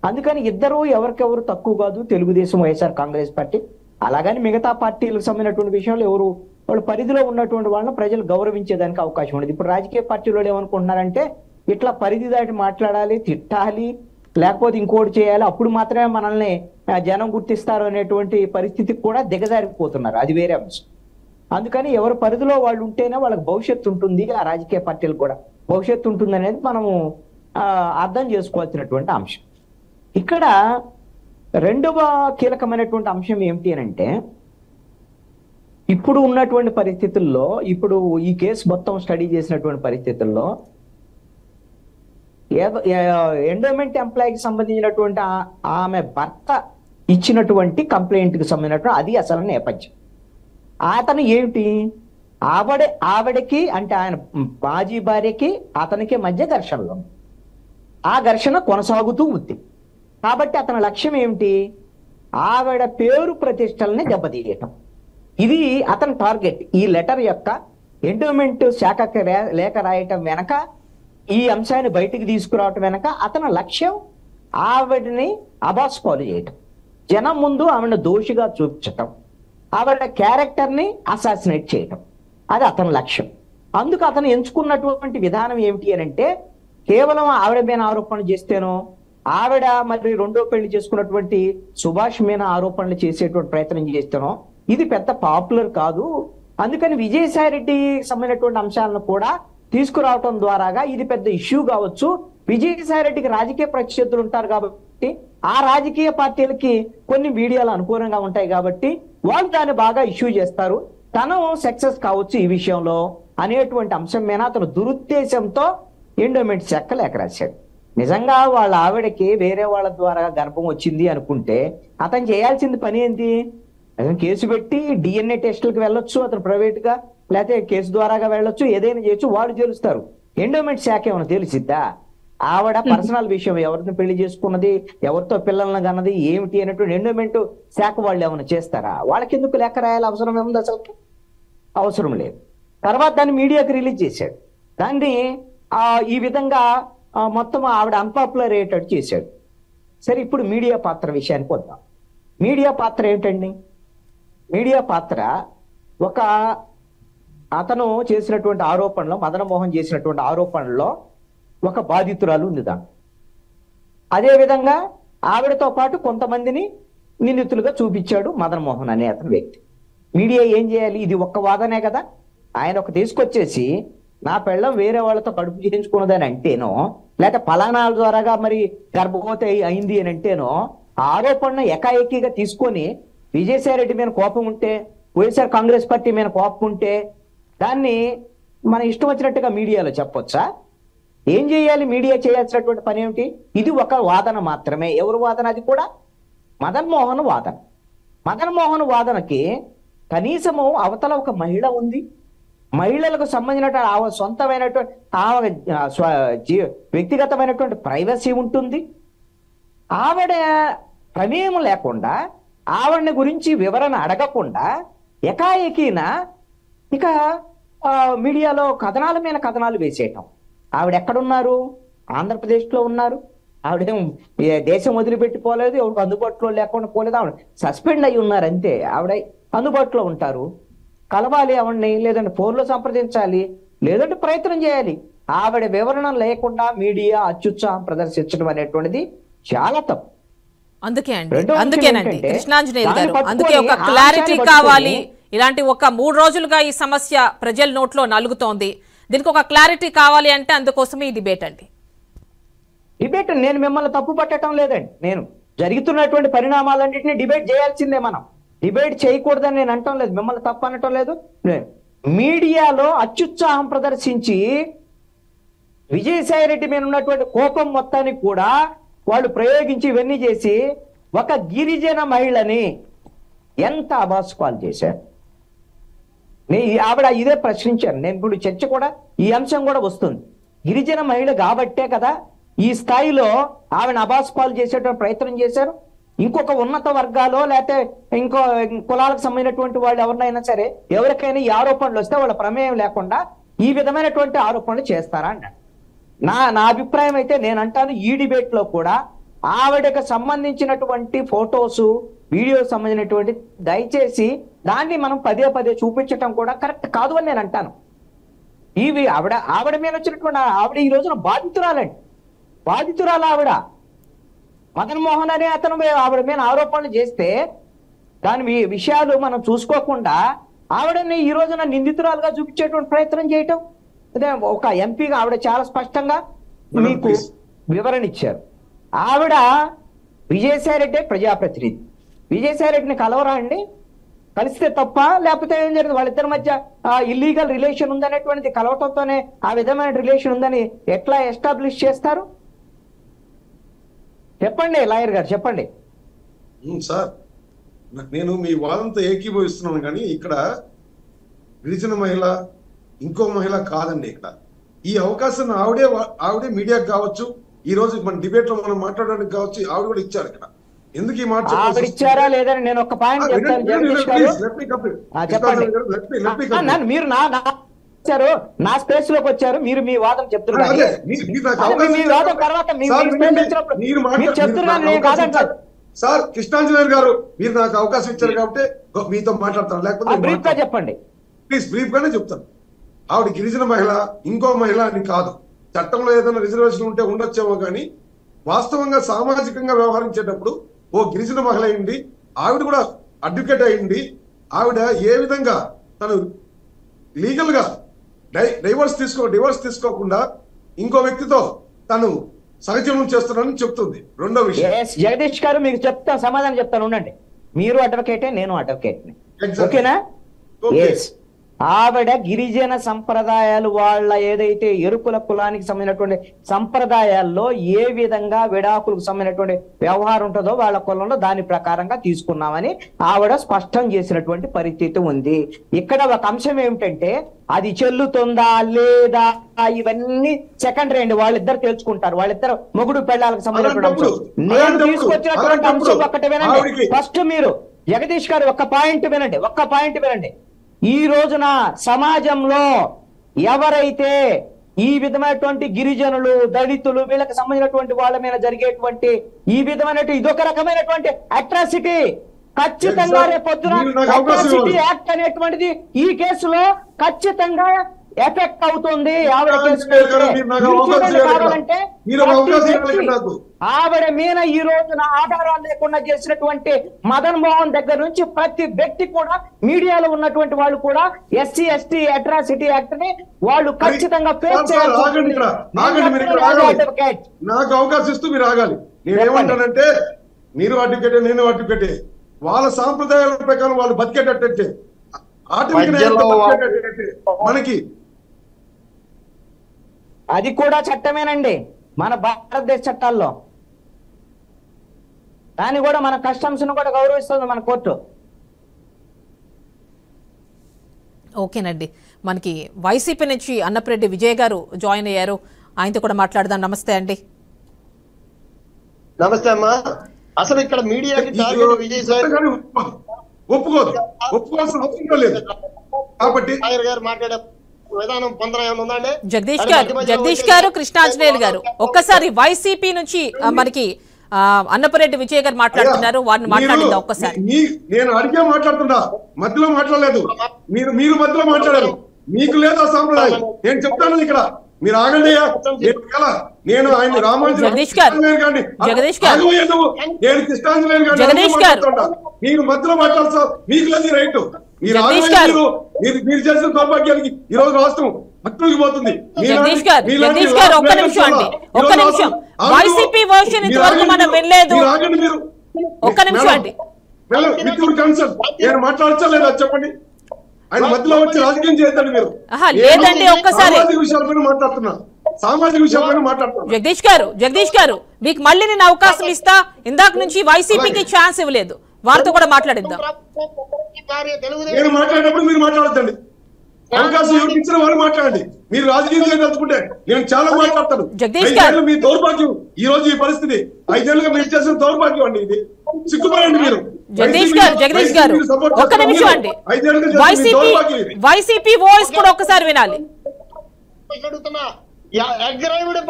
అందుకని ఇద్దరు ఎవరికెవరు తక్కువ కాదు, తెలుగుదేశం వైఎస్ఆర్ కాంగ్రెస్ పార్టీ. అలాగని మిగతా పార్టీలకు సంబంధించినటువంటి విషయంలో ఎవరు వాళ్ళు పరిధిలో ఉన్నటువంటి వాళ్ళని ప్రజలు గౌరవించేదానికి అవకాశం ఉండదు. ఇప్పుడు రాజకీయ పార్టీలో ఏమనుకుంటున్నారంటే ఇట్లా పరిధి దాటి మాట్లాడాలి, తిట్టాలి, లేకపోతే ఇంకోటి చేయాలి, అప్పుడు మాత్రమే మనల్ని జనం గుర్తిస్తారు అనేటువంటి పరిస్థితికి కూడా దిగజారిపోతున్నారు. అది వేరే అంశం. అందుకని ఎవరు పరిధిలో వాళ్ళు ఉంటేనే వాళ్ళకి భవిష్యత్తు ఉంటుంది, ఆ రాజకీయ పార్టీలు కూడా భవిష్యత్తు ఉంటుంది అనేది మనము అర్థం చేసుకోవాల్సినటువంటి అంశం. ఇక్కడ రెండవ కీలకమైనటువంటి అంశం ఏమిటి అని అంటే, ఇప్పుడు ఉన్నటువంటి పరిస్థితుల్లో, ఇప్పుడు ఈ కేసు మొత్తం స్టడీ చేసినటువంటి పరిస్థితుల్లో ఎండోమెంట్ ఎంప్లాయీకి సంబంధించినటువంటి ఆమె భర్త ఇచ్చినటువంటి కంప్లైంట్ కి సంబంధించినటువంటి అది అసలు నేపథ్యం. అతను ఏమిటి, ఆవిడకి అంటే ఆయన మాజీ భార్యకి అతనికి మధ్య ఘర్షణలో, ఆ ఘర్షణ కొనసాగుతూ ఉంది. కాబట్టి అతని లక్ష్యం ఏమిటి, ఆవిడ పేరు ప్రతిష్టల్ని దెబ్బతీయటం. ఇది అతని టార్గెట్. ఈ లెటర్ యొక్క ఎండోమెంట్ శాఖకి లేఖ రాయటం వెనక, ఈ అంశాన్ని బయటికి తీసుకురావటం వెనక అతని లక్ష్యం ఆవిడని అబాస్ పాలు చేయటం, జనం ముందు ఆవిడ దోషిగా చూపించటం, ఆవిడ క్యారెక్టర్ని అసాసినేట్ చేయటం. అది అతని లక్ష్యం. అందుకు అతను ఎంచుకున్నటువంటి విధానం ఏమిటి అని అంటే, కేవలం ఆవిడ మీద ఆరోపణలు చేస్తేనో, ఆవిడ మరి రెండో పెళ్లి చేసుకున్నటువంటి సుభాష్ మీద ఆరోపణలు చేసేటువంటి ప్రయత్నం చేస్తేనో ఇది పెద్ద పాపులర్ కాదు. అందుకని విజయసాయి రెడ్డి సంబంధించినటువంటి అంశాలను కూడా తీసుకురావటం ద్వారాగా ఇది పెద్ద ఇష్యూ కావచ్చు. విజయసాయి రెడ్డికి రాజకీయ ప్రత్యర్థులు ఉంటారు కాబట్టి, ఆ రాజకీయ పార్టీలకి కొన్ని మీడియాలు అనుకూలంగా ఉంటాయి కాబట్టి వాళ్ళు దాన్ని బాగా ఇష్యూ చేస్తారు, తను సక్సెస్ కావచ్చు ఈ విషయంలో అనేటువంటి అంశం మీద అతను దురుద్దేశంతో ఎండోమెంట్ శాఖ లేఖ రాశాడు. నిజంగా వాళ్ళ ఆవిడకి వేరే వాళ్ళ ద్వారా గర్భం వచ్చింది అనుకుంటే అతను చేయాల్సింది పని ఏంటి, అతను కేసు పెట్టి DNA టెస్టులకు వెళ్ళొచ్చు, అతను ప్రైవేట్ గా లేకపోతే కేసు ద్వారాగా వెళ్ళొచ్చు, ఏదైనా చేయొచ్చు, వాళ్ళు తెలుస్తారు. ఎండోమెంట్ శాఖ ఏమైనా తెలిసిద్దా? ఆవిడ పర్సనల్ విషయం, ఎవరిని పెళ్లి చేసుకున్నది, ఎవరితో పిల్లల్ని కన్నది ఏమిటి అనేటువంటి ఎండోమెంట్ శాఖ వాళ్ళు ఏమైనా చేస్తారా? వాళ్ళకి ఎందుకు లెక్క రాయాలి? అవసరం ఏముంది? అసలు అవసరం లేదు. తర్వాత దాన్ని మీడియాకి రిలీజ్ చేశాడు. దాన్ని ఈ విధంగా మొత్తం ఆవిడ అన్పాపులర్ అయ్యేటట్టు చేశాడు. సరే, ఇప్పుడు మీడియా పాత్ర విషయానికి వద్దాం. మీడియా పాత్ర ఏంటండి? మీడియా పాత్ర ఒక అతను చేసినటువంటి ఆరోపణలో, మదన్ మోహన్ చేసినటువంటి ఆరోపణలో ఒక బాధితురాలు ఉంది దాంట్లో. అదేవిధంగా ఆవిడతో పాటు కొంతమందిని నిందితులుగా చూపించాడు మదన్ మోహన్ అనే అతని వ్యక్తి. మీడియా ఏం చేయాలి? ఇది ఒక్క వాదనే కదా. ఆయన ఒక తీసుకొచ్చేసి నా పెళ్ళం వేరే వాళ్ళతో కడుపు చేయించుకున్నదని అంటేనో, లేకపోతే ఫలానాల ద్వారాగా మరి గర్భవతి అయింది అని అంటేనో, ఆరోపణ ఏకాఏకీగా తీసుకొని విజయసాయి రెడ్డి మీద కోపం ఉంటే, వైఎస్ఆర్ కాంగ్రెస్ పార్టీ మీద కోపం ఉంటే దాన్ని మన ఇష్టం వచ్చినట్టుగా మీడియాలో చెప్పొచ్చా? ఏం చేయాలి? మీడియా చేయాల్సినటువంటి పని ఏమిటి? ఇది ఒక వాదన మాత్రమే. ఎవరు వాదన? అది కూడా మదన్ మోహన్ వాదన. మదన్ మోహన్ వాదనకి కనీసము అవతల ఒక మహిళ ఉంది, మహిళలకు సంబంధించినటువంటి ఆమె సొంతమైనటువంటి ఆమె వ్యక్తిగతమైనటువంటి ప్రైవసీ ఉంటుంది. ఆవిడ ప్రమేయం లేకుండా, ఆవిడని గురించి వివరణ అడగకుండా ఏకాఏకీన ఇక మీడియాలో కథనాల మీద కథనాలు వేసేయటం. ఆవిడ ఎక్కడున్నారు? ఆంధ్రప్రదేశ్లో ఉన్నారు. ఆవిడేం దేశం వదిలిపెట్టిపోలేదు, ఎవరికి అందుబాటులో లేకుండా పోలేదు. ఆవిడ సస్పెండ్ అయి ఉన్నారు అంతే. ఆవిడ అందుబాటులో ఉంటారు. కలవాలి ఆవిడని, లేదంటే ఫోన్లో సంప్రదించాలి, లేదంటే ప్రయత్నం చేయాలి. ఆవిడ వివరణ లేకుండా మీడియా అత్యుత్సాహం ప్రదర్శించడం అనేటువంటిది చాలా తప్పు. అందుకేనండి కృష్ణాంజనేయులు గారు, అందుకే ఒక క్లారిటీ కావాలి. ఇలాంటి ఒక 3 రోజులుగా ఈ సమస్య ప్రజల నోట్లో నలుగుతోంది. దీనికి ఒక క్లారిటీ కావాలి అంటే అందుకోసమే ఈ డిబేట్ అండి. డిబేట్ నేను మిమ్మల్ని తప్పు పట్టడం లేదండి. నేను జరుగుతున్నటువంటి పరిణామాలన్నింటినీ డిబేట్ చేయాల్సిందే. మనం డిబేట్ చేయకూడదని నేను అనటం లేదు, మిమ్మల్ని తప్పు అనటం లేదు. మీడియాలో అత్యుత్సాహం ప్రదర్శించి విజయసాయి రెడ్డి మీద ఉన్నటువంటి కోపం మొత్తానికి కూడా వాళ్ళు ప్రయోగించి ఇవన్నీ చేసి ఒక గిరిజన మహిళని ఎంత అబాస్పాలు చేశారు. ఆవిడ ఇదే ప్రశ్నించాను నేను. ఇప్పుడు చర్చ కూడా ఈ అంశం కూడా వస్తుంది. గిరిజన మహిళ కాబట్టే కదా ఈ స్థాయిలో ఆవిడ అబాస్పాలు చేసేటువంటి ప్రయత్నం చేశారు. ఇంకొక ఉన్నత వర్గాలో లేకపోతే ఇంకో కులాలకు సంబంధించినటువంటి వాళ్ళు ఎవరినైనా సరే, ఎవరికైనా ఈ ఆరోపణలు వస్తే వాళ్ళ ప్రమేయం లేకుండా ఈ విధమైనటువంటి ఆరోపణలు చేస్తారా అన్నాడు. నా అభిప్రాయం అయితే నేను అంటాను, ఈ డిబేట్ లో కూడా ఆవిడకు సంబంధించినటువంటి ఫొటోసు, వీడియో సంబంధించినటువంటి దయచేసి దాన్ని మనం పదే పదే చూపించటం కూడా కరెక్ట్ కాదు అని నేను అంటాను. ఇవి ఆవిడ మీద వచ్చినటువంటి ఆవిడ ఈ రోజున బాధితురాలు ఆవిడ. మదన్ మోహన్ అనే అతను ఆవిడ మీద ఆరోపణలు చేస్తే దాని విషయాలు మనం చూసుకోకుండా ఆవిడని ఈ రోజున నిందితురాలుగా చూపించేటువంటి ప్రయత్నం చేయటం, అదే ఒక ఎంపీగా ఆవిడ చాలా స్పష్టంగా మీకు వివరణ ఇచ్చారు. ఆవిడ విజయసాయి రెడ్డి ప్రజాప్రతినిధి. విజయసాయి రెడ్డిని కలవరా అండి? కలిస్తే తప్ప, లేకపోతే ఏం జరిగింది? వాళ్ళిద్దరి మధ్య ఇల్లీగల్ రిలేషన్ ఉందనేటువంటిది కలవటంతోనే ఆ విధమైన రిలేషన్ ఉందని ఎట్లా ఎస్టాబ్లిష్ చేస్తారు? చెప్పండి లాయర్ గారు, చెప్పండి. సార్, నేను మీ వాదంతో ఏకీభవిస్తున్నాను, కానీ ఇక్కడ గిరిజన మహిళ ఇంకో మహిళ కాదండి. ఇక్కడ ఈ అవకాశం ఆవిడే మీడియాకి కావచ్చు, ఈ రోజు మన డిబేట్ లో మనం మాట్లాడడానికి కావచ్చు, ఆవిడ కూడా ఇచ్చారు. ఇక్కడ ఎందుకు ఈ మాట ఇచ్చారా లేదని నేను ఒక పాయింట్ చెప్తాను. మీరు నా స్పేస్ లోకి వచ్చారు, మీరు మీ వాదం చెప్తున్నారు. సార్ కృష్ణాంజనేయులు గారు, మీరు నాకు అవకాశం ఇచ్చారు కాబట్టి మీతో మాట్లాడతాను, లేకపోతే బ్రీఫ్ గా చెప్పండి ప్లీజ్. బ్రీఫ్ గానే చెప్తాను. ఆవిడ గిరిజన మహిళ ఇంకో మహిళ అని కాదు. చట్టంలో ఏదైనా రిజర్వేషన్ ఉంటే ఉండొచ్చేమో, కానీ వాస్తవంగా సామాజికంగా వ్యవహరించేటప్పుడు ఓ గిరిజన మహిళ అయింది, ఆవిడ కూడా అడ్వకేట్ అయింది. ఆవిడ ఏ విధంగా తను లీగల్ గా డివోర్స్ తీసుకోకుండా ఇంకో వ్యక్తితో తను సహజీవనం చేస్తున్నానని చెప్తుంది. రెండో విషయం, జగదీష్ గారు మీకు సమాధానం చెప్తాను, ఉండండి. మీరు అడ్వకేటే, నేను అడ్వకేట్, ఓకేనా? ఆవిడ గిరిజన సంప్రదాయాలు వాళ్ళ ఏదైతే ఎరుకుల కులానికి సంబంధించినటువంటి సంప్రదాయాల్లో ఏ విధంగా విడాకులకు సంబంధించినటువంటి వ్యవహారం ఉంటుందో వాళ్ళ కులంలో దాని ప్రకారంగా తీసుకున్నామని ఆవిడ స్పష్టం చేసినటువంటి పరిస్థితి ఉంది. ఇక్కడ ఒక అంశం ఏమిటంటే అది చెల్లుతుందా లేదా ఇవన్నీ సెకండరీ అండి, వాళ్ళిద్దరు తెలుసుకుంటారు. వాళ్ళిద్దరు మొగుడు పెళ్ళాలకు సంబంధించినటువంటి అంశం. నేను తీసుకొచ్చినటువంటి అంశం ఒక్కటి వినండి. ఫస్ట్ మీరు జగదీష్ గారు ఒక్క పాయింట్ వినండి. ఈ రోజున సమాజంలో ఎవరైతే ఈ విధమైనటువంటి గిరిజనులు, దళితులు వీళ్ళకి సంబంధించినటువంటి వాళ్ళ మీద జరిగేటువంటి ఈ విధమైనటువంటి ఇదొక రకమైనటువంటి అట్రాసిటీ, ఖచ్చితంగా రేపొద్దున అట్రాసిటీ యాక్ట్ అనేటువంటిది ఈ కేసులో ఖచ్చితంగా ఎఫెక్ట్ అవుతుంది. ఆవిడ కేసు కావాలంటే ఆవిడ మీద ఈ రోజున ఆధారాలు లేకుండా చేసినటువంటి మదన్ మోహన్ దగ్గర నుంచి ప్రతి వ్యక్తి కూడా, మీడియాలో ఉన్నటువంటి వాళ్ళు కూడా ఎస్సీ ఎస్టీ అట్రాసిటీ యాక్ట్ ని వాళ్ళు ఖచ్చితంగా ఫేస్ చేయాలి. నాకు అవకాశం ఇస్తూ మీరు ఆగాలి. నేనేమంటానంటే మీరు అడ్వకేటే, నేను అడ్వకేటే. వాళ్ళ సాంప్రదాయాల ప్రకారం వాళ్ళు బతికేటట్టే మనకి అది కూడా చట్టమేనండి మన భారతదేశ చట్టాల్లో. దాన్ని కూడా మన కస్టమ్స్ ను కూడా గౌరవిస్తుంది మన కోర్టు. ఓకేనండి, మనకి వైసీపీ నుంచి అన్నపరెడ్డి విజయ్ గారు జాయిన్ అయ్యారు, ఆయనతో కూడా మాట్లాడదాం. నమస్తే అండి. నమస్తే అమ్మా. అసలు ఇక్కడ మీడియాకి ఒప్పుకోవాల్సిన అవసరం లేదు కాబట్టి గారు మాట్లాడే విధానం ఉందండి. జగదీష్ గారు, కృష్ణాంజనేయులు గారు, ఒక్కసారి వైసీపీ నుంచి మనకి అన్నపరెడ్డి విజయ్ గారు మాట్లాడుతున్నారు, వారిని మాట్లాడిందా ఒక్కసారి. నేను అడిగే మాట్లాడుతున్నా, మధ్యలో మాట్లాడలేదు. మీరు మధ్యలో మాట్లాడారు, మీకు లేదు ఆ సాంప్రదాయం. నేను చెప్తాను ఇక్కడ, మీరు ఆగండి. నేను ఆయన జగదీష్ గారు, నేను కృష్ణాంజనేయులు గారు మీరు మధ్యలో మాట్లాడతా, మీకు లేదు రైట్. మీరు చేసిన దౌర్భాగ్యానికి ఈ రోజు రాష్ట్రం అట్టుకు పోతుంది. ఒక్క నిమిషం, వైసీపీ వర్షన్ ఇంతవరకు మనం వినలేదు. ఒక్క నిమిషం అండి, నేను మాట్లాడచ్చా లేదా చెప్పండి. ఆయన మధ్యలో వచ్చి రాజకీయం చేద్దాం మీరు. లేదండి, ఒక్కసారి సామాజిక విషయాలపైన మాట్లాడుతున్నా, సామాజిక విషయాలపైన మాట్లాడుతున్నా. జగదీష్ గారు మీకు మళ్ళీ నేను అవకాశం ఇస్తా. ఇందాక నుంచి వైసీపీకి ఛాన్స్ ఇవ్వలేదు, వారితో కూడా మాట్లాడిద్దాం. నేను మాట్లాడేటప్పుడు మీరు మాట్లాడద్దండి. అవకాశం ఎవరికి ఇచ్చిన వారు మాట్లాడండి. మీరు రాజకీయంగా తలుచుకుంటే నేను చాలా మాట్లాడతాను. మీ దౌర్భాగ్యం ఈ రోజు ఈ పరిస్థితి 5 ఏళ్ళుగా మీరు చేసిన దౌర్భాగ్యం అండి. ఇది సిగ్గుపడండి మీరు. జగదీష్ గారు ఒక్క నిమిషం అండి, వైసీపీ వాయిస్ కూడా ఒక్కసారి వినాలి.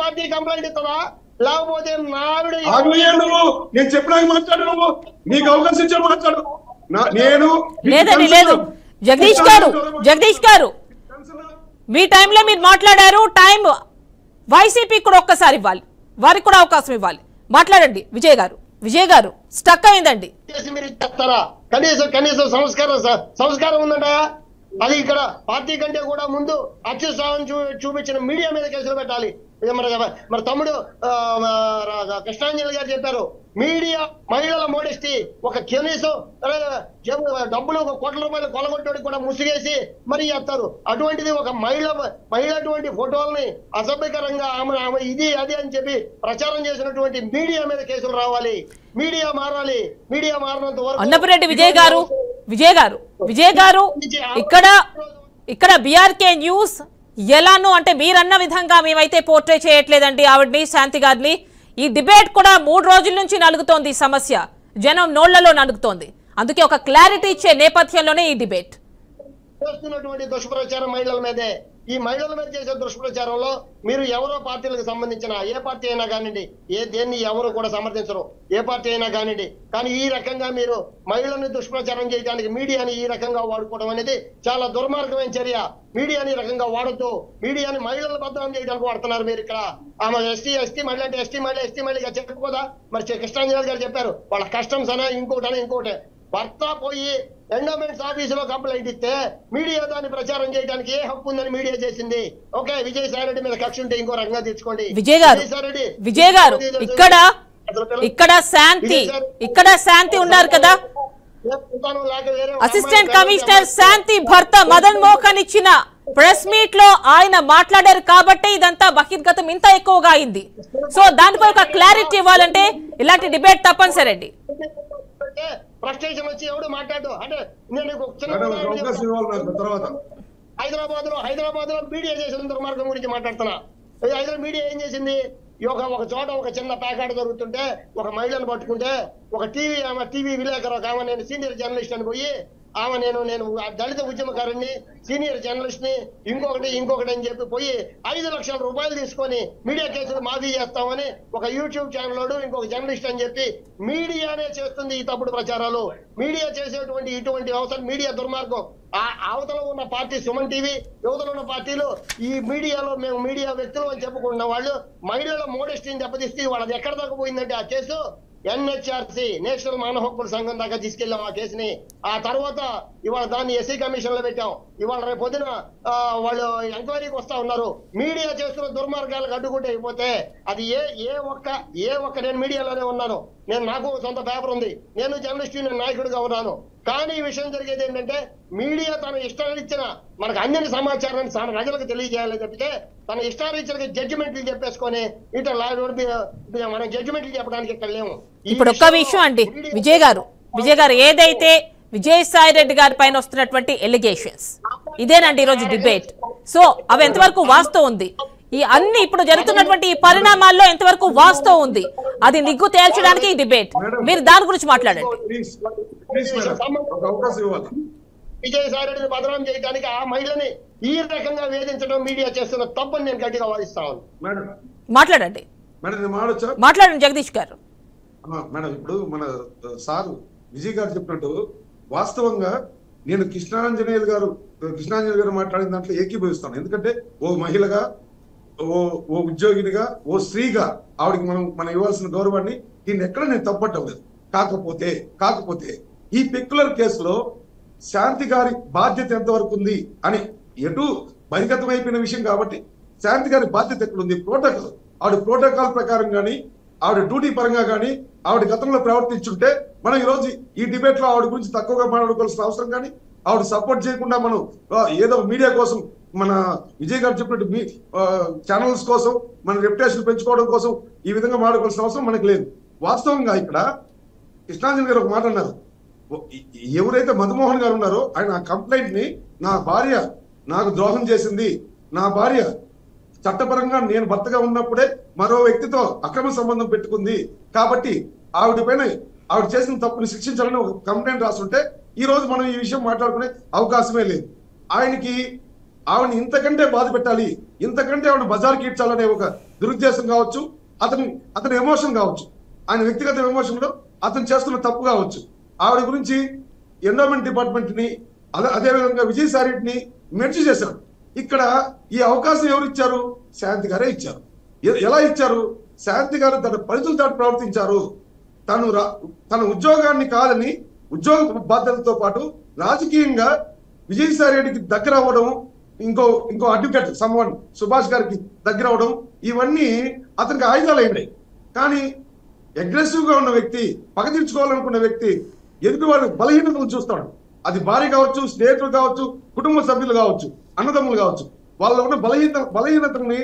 పార్టీ కంప్లైంట్ ఇస్తావా లేకపోతే నేను చెప్పడానికి మాట్లాడు, నువ్వు నీకు అవకాశం ఇచ్చాను మాట్లాడు. లేదు జగదీష్ గారు మీ టైంలో మీరు మాట్లాడారు. టైం వైసీపీ కూడా ఒక్కసారి ఇవ్వాలి, వారికి కూడా అవకాశం ఇవ్వాలి. మాట్లాడండి విజయ్ గారు స్టక్ అయిందండి. మీరు చెప్తారా? కనీసం సంస్కారం ఉందంట. అది ఇక్కడ పార్టీ కంటే కూడా ముందు అత్యుత్సాహం చూపించిన మీడియా మీద కేసులు పెట్టాలి. మరి తమ్ముడు కృష్ణాంజలి గారు చెప్పారు, మీడియా మహిళల మోడెస్టీ ఒక కనీసం డబ్బులు 1 కోట్ల రూపాయలు కొలగొట్టడానికి కూడా ముసిగేసి మరీ చేస్తారు. అటువంటిది ఒక మహిళ అటువంటి ఫోటోల్ని అసభ్యకరంగా ఆమె ఇది అది అని చెప్పి ప్రచారం చేసినటువంటి మీడియా మీద కేసులు రావాలి. మీడియా మారాలి. మీడియా మారినంత వరకు అన్నపరెడ్డి విజయ్ గారు ఇక్కడ బీఆర్కే న్యూస్ ఎలానో అంటే మీరన్న విధంగా మేమైతే పోర్ట్రే చేయట్లేదండి ఆవిడ్ని, శాంతి గారిని. ఈ డిబేట్ కూడా 3 రోజుల నుంచి నలుగుతోంది. ఈ సమస్య జనం నోళ్లలో నలుగుతోంది. అందుకే ఒక క్లారిటీ ఇచ్చే నేపథ్యంలోనే ఈ డిబేట్. చేస్తున్నటువంటి దుష్ప్రచారం మహిళల మీదే. ఈ మహిళల మీద చేసే దుష్ప్రచారంలో మీరు ఎవరో పార్టీలకు సంబంధించిన ఏ పార్టీ అయినా కానివ్వండి, దేన్ని ఎవరు కూడా సమర్థించరు, ఏ పార్టీ అయినా కానివ్వండి. కానీ ఈ రకంగా మీరు మహిళల్ని దుష్ప్రచారం చేయడానికి మీడియాని ఈ రకంగా వాడుకోవడం అనేది చాలా దుర్మార్గమైన చర్య. మీడియాని ఈ రకంగా వాడుతూ మీడియాని మహిళలను బదనాం చేయడానికి వాడుతున్నారు మీరు. ఇక్కడ ఆమె ఎస్టీ మహిళ అంటే ఎస్టీ మహిళగా చెప్పుకోదా? మరి కృష్ణాంజలి గారు చెప్పారు, వాళ్ళ కస్టమ్స్ అనే ఇంకోటి భర్త పోయి ఎండోమెంట్స్ ఆఫీసులో కంప్లైంట్ ఇస్తే మీడియా దాన్ని ప్రచారం చేయడానికి ఏ హక్కు ఉందని మీడియా చేసింది. ఓకే, విజయసాయి రెడ్డి మీద కక్ష ఉంటే ఇంకో రకంగా తెచ్చుకోండి. విజయ్ గారు ఇక్కడ శాంతి ఉన్నారు కదా, అసిస్టెంట్ కమిషనర్ శాంతి భర్త మదన్ మోహన్ ఇచ్చిన ప్రెస్ మీట్ లో ఆయన మాట్లాడారు కాబట్టి ఇదంతా బహిర్గతం ఇంత ఎక్కువగా అయింది. సో దానిపై ఒక క్లారిటీ ఇవ్వాలంటే ఇలాంటి డిబేట్ తప్పనిసరి అండి. ఫ్రస్ట్రేషన్ వచ్చి ఎవడు మాట్లాడు అంటే నేను హైదరాబాద్ లో మీడియా చేసిన దుర్మార్గం గురించి మాట్లాడుతున్నా. హైదరాబాద్ మీడియా ఏం చేసింది? ఒక చోట ఒక చిన్న ప్యాకెట్ జరుగుతుంటే ఒక మహిళను పట్టుకుంటే ఒక టీవీ విలేకరు ఒక ఆమె నేను సీనియర్ జర్నలిస్ట్ అని పోయి ఆమె నేను దళిత ఉద్యమకారుని సీనియర్ జర్నలిస్ట్ ని ఇంకొకటి అని చెప్పి పోయి 5 లక్షల రూపాయలు తీసుకొని మీడియా కేసులు మాఫీ చేస్తామని ఒక యూట్యూబ్ ఛానల్ ఇంకొక జర్నలిస్ట్ అని చెప్పి మీడియానే చేస్తుంది ఈ తప్పుడు ప్రచారాలు. మీడియా చేసేటువంటి ఇటువంటి అవసరం మీడియా దుర్మార్గం. అవతల ఉన్న పార్టీ సుమన్ టీవీ, యువతలో ఉన్న పార్టీలు ఈ మీడియాలో మేము మీడియా వ్యక్తులు అని చెప్పుకుంటున్న వాళ్ళు మహిళల మోడెస్టీని దెబ్బతీస్తే వాళ్ళది ఎక్కడ దాకా పోయిందంటే ఆ కేసు NHRC నేషనల్ మానవ హక్కుల సంఘం దాకా తీసుకెళ్లాం ఆ కేసుని. ఆ తర్వాత ఇవాళ దాన్ని SC కమిషన్ లో పెట్టాం. ఇవాళ రేపు పొద్దున వాళ్ళు ఎంక్వైరీకి వస్తా ఉన్నారు. మీడియా చేస్తున్న దుర్మార్గాలకు అడ్డుకుంటే అయిపోతే అది ఏ ఒక్క నేను మీడియాలోనే ఉన్నాను. నాకు సొంత పేపర్ ఉంది. నేను జర్నలిస్ట్ యూనియన్ నాయకుడిగా ఉన్నాను. కానీ ఈ విషయం జరిగేది ఏంటంటే మీడియా తన ఇష్టానిచ్చిన మనకు అన్ని సమాచారాన్ని ప్రజలకు తెలియజేయాలని చెప్తే తన ఇష్టానిచ్చిన జడ్జిమెంట్లు చెప్పేసుకొని ఇట్లా మనం జడ్జిమెంట్లు చెప్పడానికి ఇక్కడ లేము. ఇప్పుడు ఒక్క విషయం అండి విజయ్ గారు ఏదైతే విజయసాయి రెడ్డి గారి పైన వస్తున్నటువంటి ఎలిగేషన్స్ ఇదేనండి ఈరోజు డిబేట్. సో అవి ఎంతవరకు వాస్తవం ఉంది, ఈ అన్ని ఇప్పుడు జరుగుతున్నటువంటి ఈ పరిణామాల్లో ఎంతవరకు వాస్తవం ఉంది, అది నిగ్గు తేల్చడానికి ఈ డిబేట్. మీరు దాని గురించి మాట్లాడండి. విజయసాయి రెడ్డిని బదనాం చేయడానికి ఆ మహిళని ఈ రకంగా వేధించడం మీడియా చేస్తున్న తప్పని నేను గట్టిగా వాదిస్తాను. మాట్లాడండి జగదీష్ గారు. మేడం ఇప్పుడు మన సార్ విజయ్ గారు చెప్పినట్టు వాస్తవంగా నేను కృష్ణాంజనేయులు గారు మాట్లాడిన దాంట్లో ఏకీభవిస్తాను. ఎందుకంటే ఓ మహిళగా ఓ ఉద్యోగినిగా ఓ స్త్రీగా ఆవిడకి మనం ఇవ్వాల్సిన గౌరవాన్ని దీన్ని ఎక్కడ నేను తప్పట్టలేదు. కాకపోతే ఈ పెక్యులర్ కేసులో శాంతి గారి బాధ్యత ఎంతవరకు ఉంది అని ఎటు బహిర్గతం అయిపోయిన విషయం కాబట్టి శాంతి గారి బాధ్యత ఎక్కడుంది? ఆవిడ ప్రోటోకాల్ ప్రకారం కానీ ఆవిడ డ్యూటీ పరంగా కానీ ఆవిడ గతంలో ప్రవర్తించుంటే మనం ఈరోజు ఈ డిబేట్ లో ఆవిడ గురించి తక్కువగా మాట్లాడుకోవాల్సిన అవసరం కానీ ఆవిడ సపోర్ట్ చేయకుండా మనం ఏదో మీడియా కోసం మన విజయ్ గారు చెప్పినట్టు ఛానల్స్ కోసం మన రెప్యుటేషన్ పెంచుకోవడం కోసం ఈ విధంగా మాట్లాడుకోవాల్సిన అవసరం మనకు లేదు. వాస్తవంగా ఇక్కడ కృష్ణాంజన్ గారు ఒక మాట అన్నారు. ఎవరైతే మధుమోహన్ గారు ఉన్నారో ఆయన ఆ కంప్లైంట్ ని నా భార్య నాకు ద్రోహం చేసింది, నా భార్య చట్టపరంగా నేను భర్తగా ఉన్నప్పుడే మరో వ్యక్తితో అక్రమ సంబంధం పెట్టుకుంది కాబట్టి ఆవిడ చేసిన తప్పుని శిక్షించాలని ఒక కంప్లైంట్ రాస్తుంటే ఈ రోజు మనం ఈ విషయం మాట్లాడుకునే అవకాశమే లేదు. ఆవిడని ఇంతకంటే బాధ పెట్టాలి, ఇంతకంటే ఆవిడ బజార్ కీడ్చాలనే ఒక దురుద్దేశం కావచ్చు, అతని ఎమోషన్ కావచ్చు, ఆయన వ్యక్తిగత ఎమోషన్ లో అతను చేస్తున్న తప్పు కావచ్చు. ఆవిడ గురించి ఎండోమెంట్ డిపార్ట్మెంట్ ని అదేవిధంగా విజయసాయి రెడ్డిని మెర్చి చేశారు. ఇక్కడ ఈ అవకాశం ఎవరు ఇచ్చారు? శాంతి గారే ఇచ్చారు. ఎలా ఇచ్చారు? శాంతి గారు తన పరిధులు దాటి ప్రవర్తించారు. తన ఉద్యోగాన్ని కాదని ఉద్యోగ బాధ్యతలతో పాటు రాజకీయంగా విజయసాయి రెడ్డికి దగ్గర అవ్వడం, ఇంకో అడ్వకేట్ సమ్వన్ సుభాష్ గారికి దగ్గర అవడం, ఇవన్నీ అతనికి ఆయుధాలు అయినాయి. కానీ అగ్రెసివ్ గా ఉన్న వ్యక్తి, పగ తీర్చుకోవాలనుకున్న వ్యక్తి ఎదుటి వారి బలహీనతలు చూస్తాడు. అది భార్య కావచ్చు, స్నేహితులు కావచ్చు, కుటుంబ సభ్యులు కావచ్చు, అన్నదమ్ములు కావచ్చు. వాళ్ళ ఉన్న బలహీనతని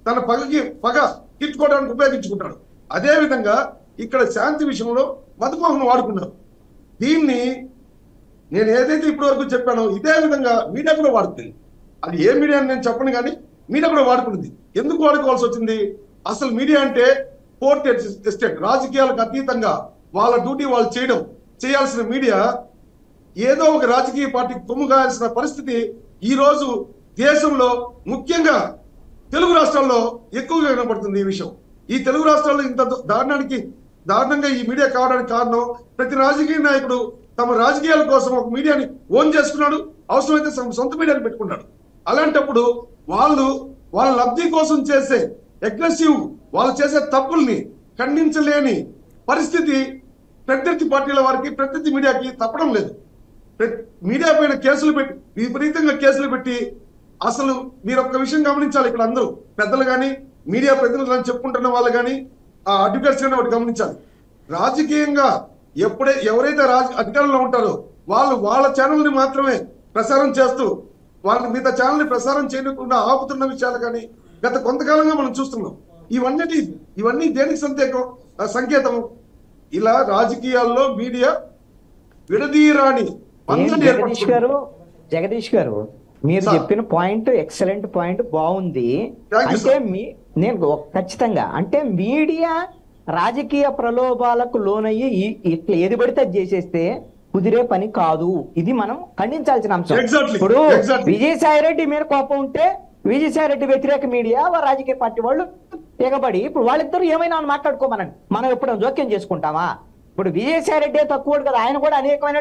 తన పగ తీర్చుకోవడానికి ఉపయోగించుకుంటాడు. అదే విధంగా ఇక్కడ శాంతి విషయంలో మధుమోహన్ వాడుకున్నారు. దీన్ని నేను ఏదైతే ఇప్పటి వరకు చెప్పానో ఇదే విధంగా మీడియా కూడా వాడుతుంది. అది ఏ మీడియా అని నేను చెప్పను కానీ మీడియా కూడా వాడుకుంది. ఎందుకు వాడుకోవాల్సి వచ్చింది? అసలు మీడియా అంటే పోర్ట్ ఎస్టేట్, రాజకీయాలకు అతీతంగా వాళ్ళ డ్యూటీ వాళ్ళు చేయాల్సిన మీడియా ఏదో ఒక రాజకీయ పార్టీకి కొమ్ము కాయాల్సిన పరిస్థితి ఈ రోజు దేశంలో ముఖ్యంగా తెలుగు రాష్ట్రాల్లో ఎక్కువగా కనబడుతుంది. ఈ విషయం ఈ తెలుగు రాష్ట్రాల్లో ఇంత దారుణంగా ఈ మీడియా కావడానికి కారణం ప్రతి రాజకీయ నాయకుడు తమ రాజకీయాల కోసం ఒక మీడియాని ఓన్ చేసుకున్నాడు, అవసరమైతే సొంత మీడియాని పెట్టుకున్నాడు. అలాంటప్పుడు వాళ్ళ లబ్ధి కోసం చేసే అగ్రెసివ్, వాళ్ళు చేసే తప్పుల్ని ఖండించలేని పరిస్థితి ప్రత్యర్థి పార్టీల వారికి, ప్రత్యర్థి మీడియాకి తప్పడం లేదు. మీడియా పైన కేసులు పెట్టి, విపరీతంగా కేసులు పెట్టి, అసలు మీరు ఒక్క విషయం గమనించాలి. ఇక్కడ అందరూ పెద్దలు కానీ మీడియా ప్రతినిధులు అని చెప్పుకుంటున్న వాళ్ళు కానీ అడ్వకేట్స్ కానీ ఒకటి గమనించాలి. రాజకీయంగా ఎవరైతే అధికారంలో ఉంటారో వాళ్ళ ఛానల్ ని మాత్రమే ప్రసారం చేస్తూ వాళ్ళ మిగతా ఛానల్ ని ప్రసారం చేయకుండా ఆపుతున్న విషయాలు కానీ గత కొంతకాలంగా మనం చూస్తున్నాం. ఇవన్నీ దేనికి సంకేతం? ఇలా రాజకీయాల్లో మీడియా విడదీరాని జగదీష్ గారు మీరు చెప్పిన పాయింట్ ఎక్సలెంట్ పాయింట్, బాగుంది. అంటే నేను ఖచ్చితంగా అంటే మీడియా రాజకీయ ప్రలోభాలకు లోనయ్యి ఇట్లా ఏది పడితే అది చేసేస్తే కుదిరే పని కాదు. ఇది మనం ఖండించాల్సిన అంశం. ఇప్పుడు విజయసాయి రెడ్డి మీద కోపం ఉంటే విజయసాయి రెడ్డి వ్యతిరేక మీడియా రాజకీయ పార్టీ వాళ్ళు తెగబడి ఇప్పుడు వాళ్ళిద్దరు ఏమైనా మాట్లాడుకోమనండి, మనం ఎప్పుడు జోక్యం చేసుకుంటామా? ఇప్పుడు విజయసాయి రెడ్డి తక్కువ కదా, ఆయన కూడా అనేకమైన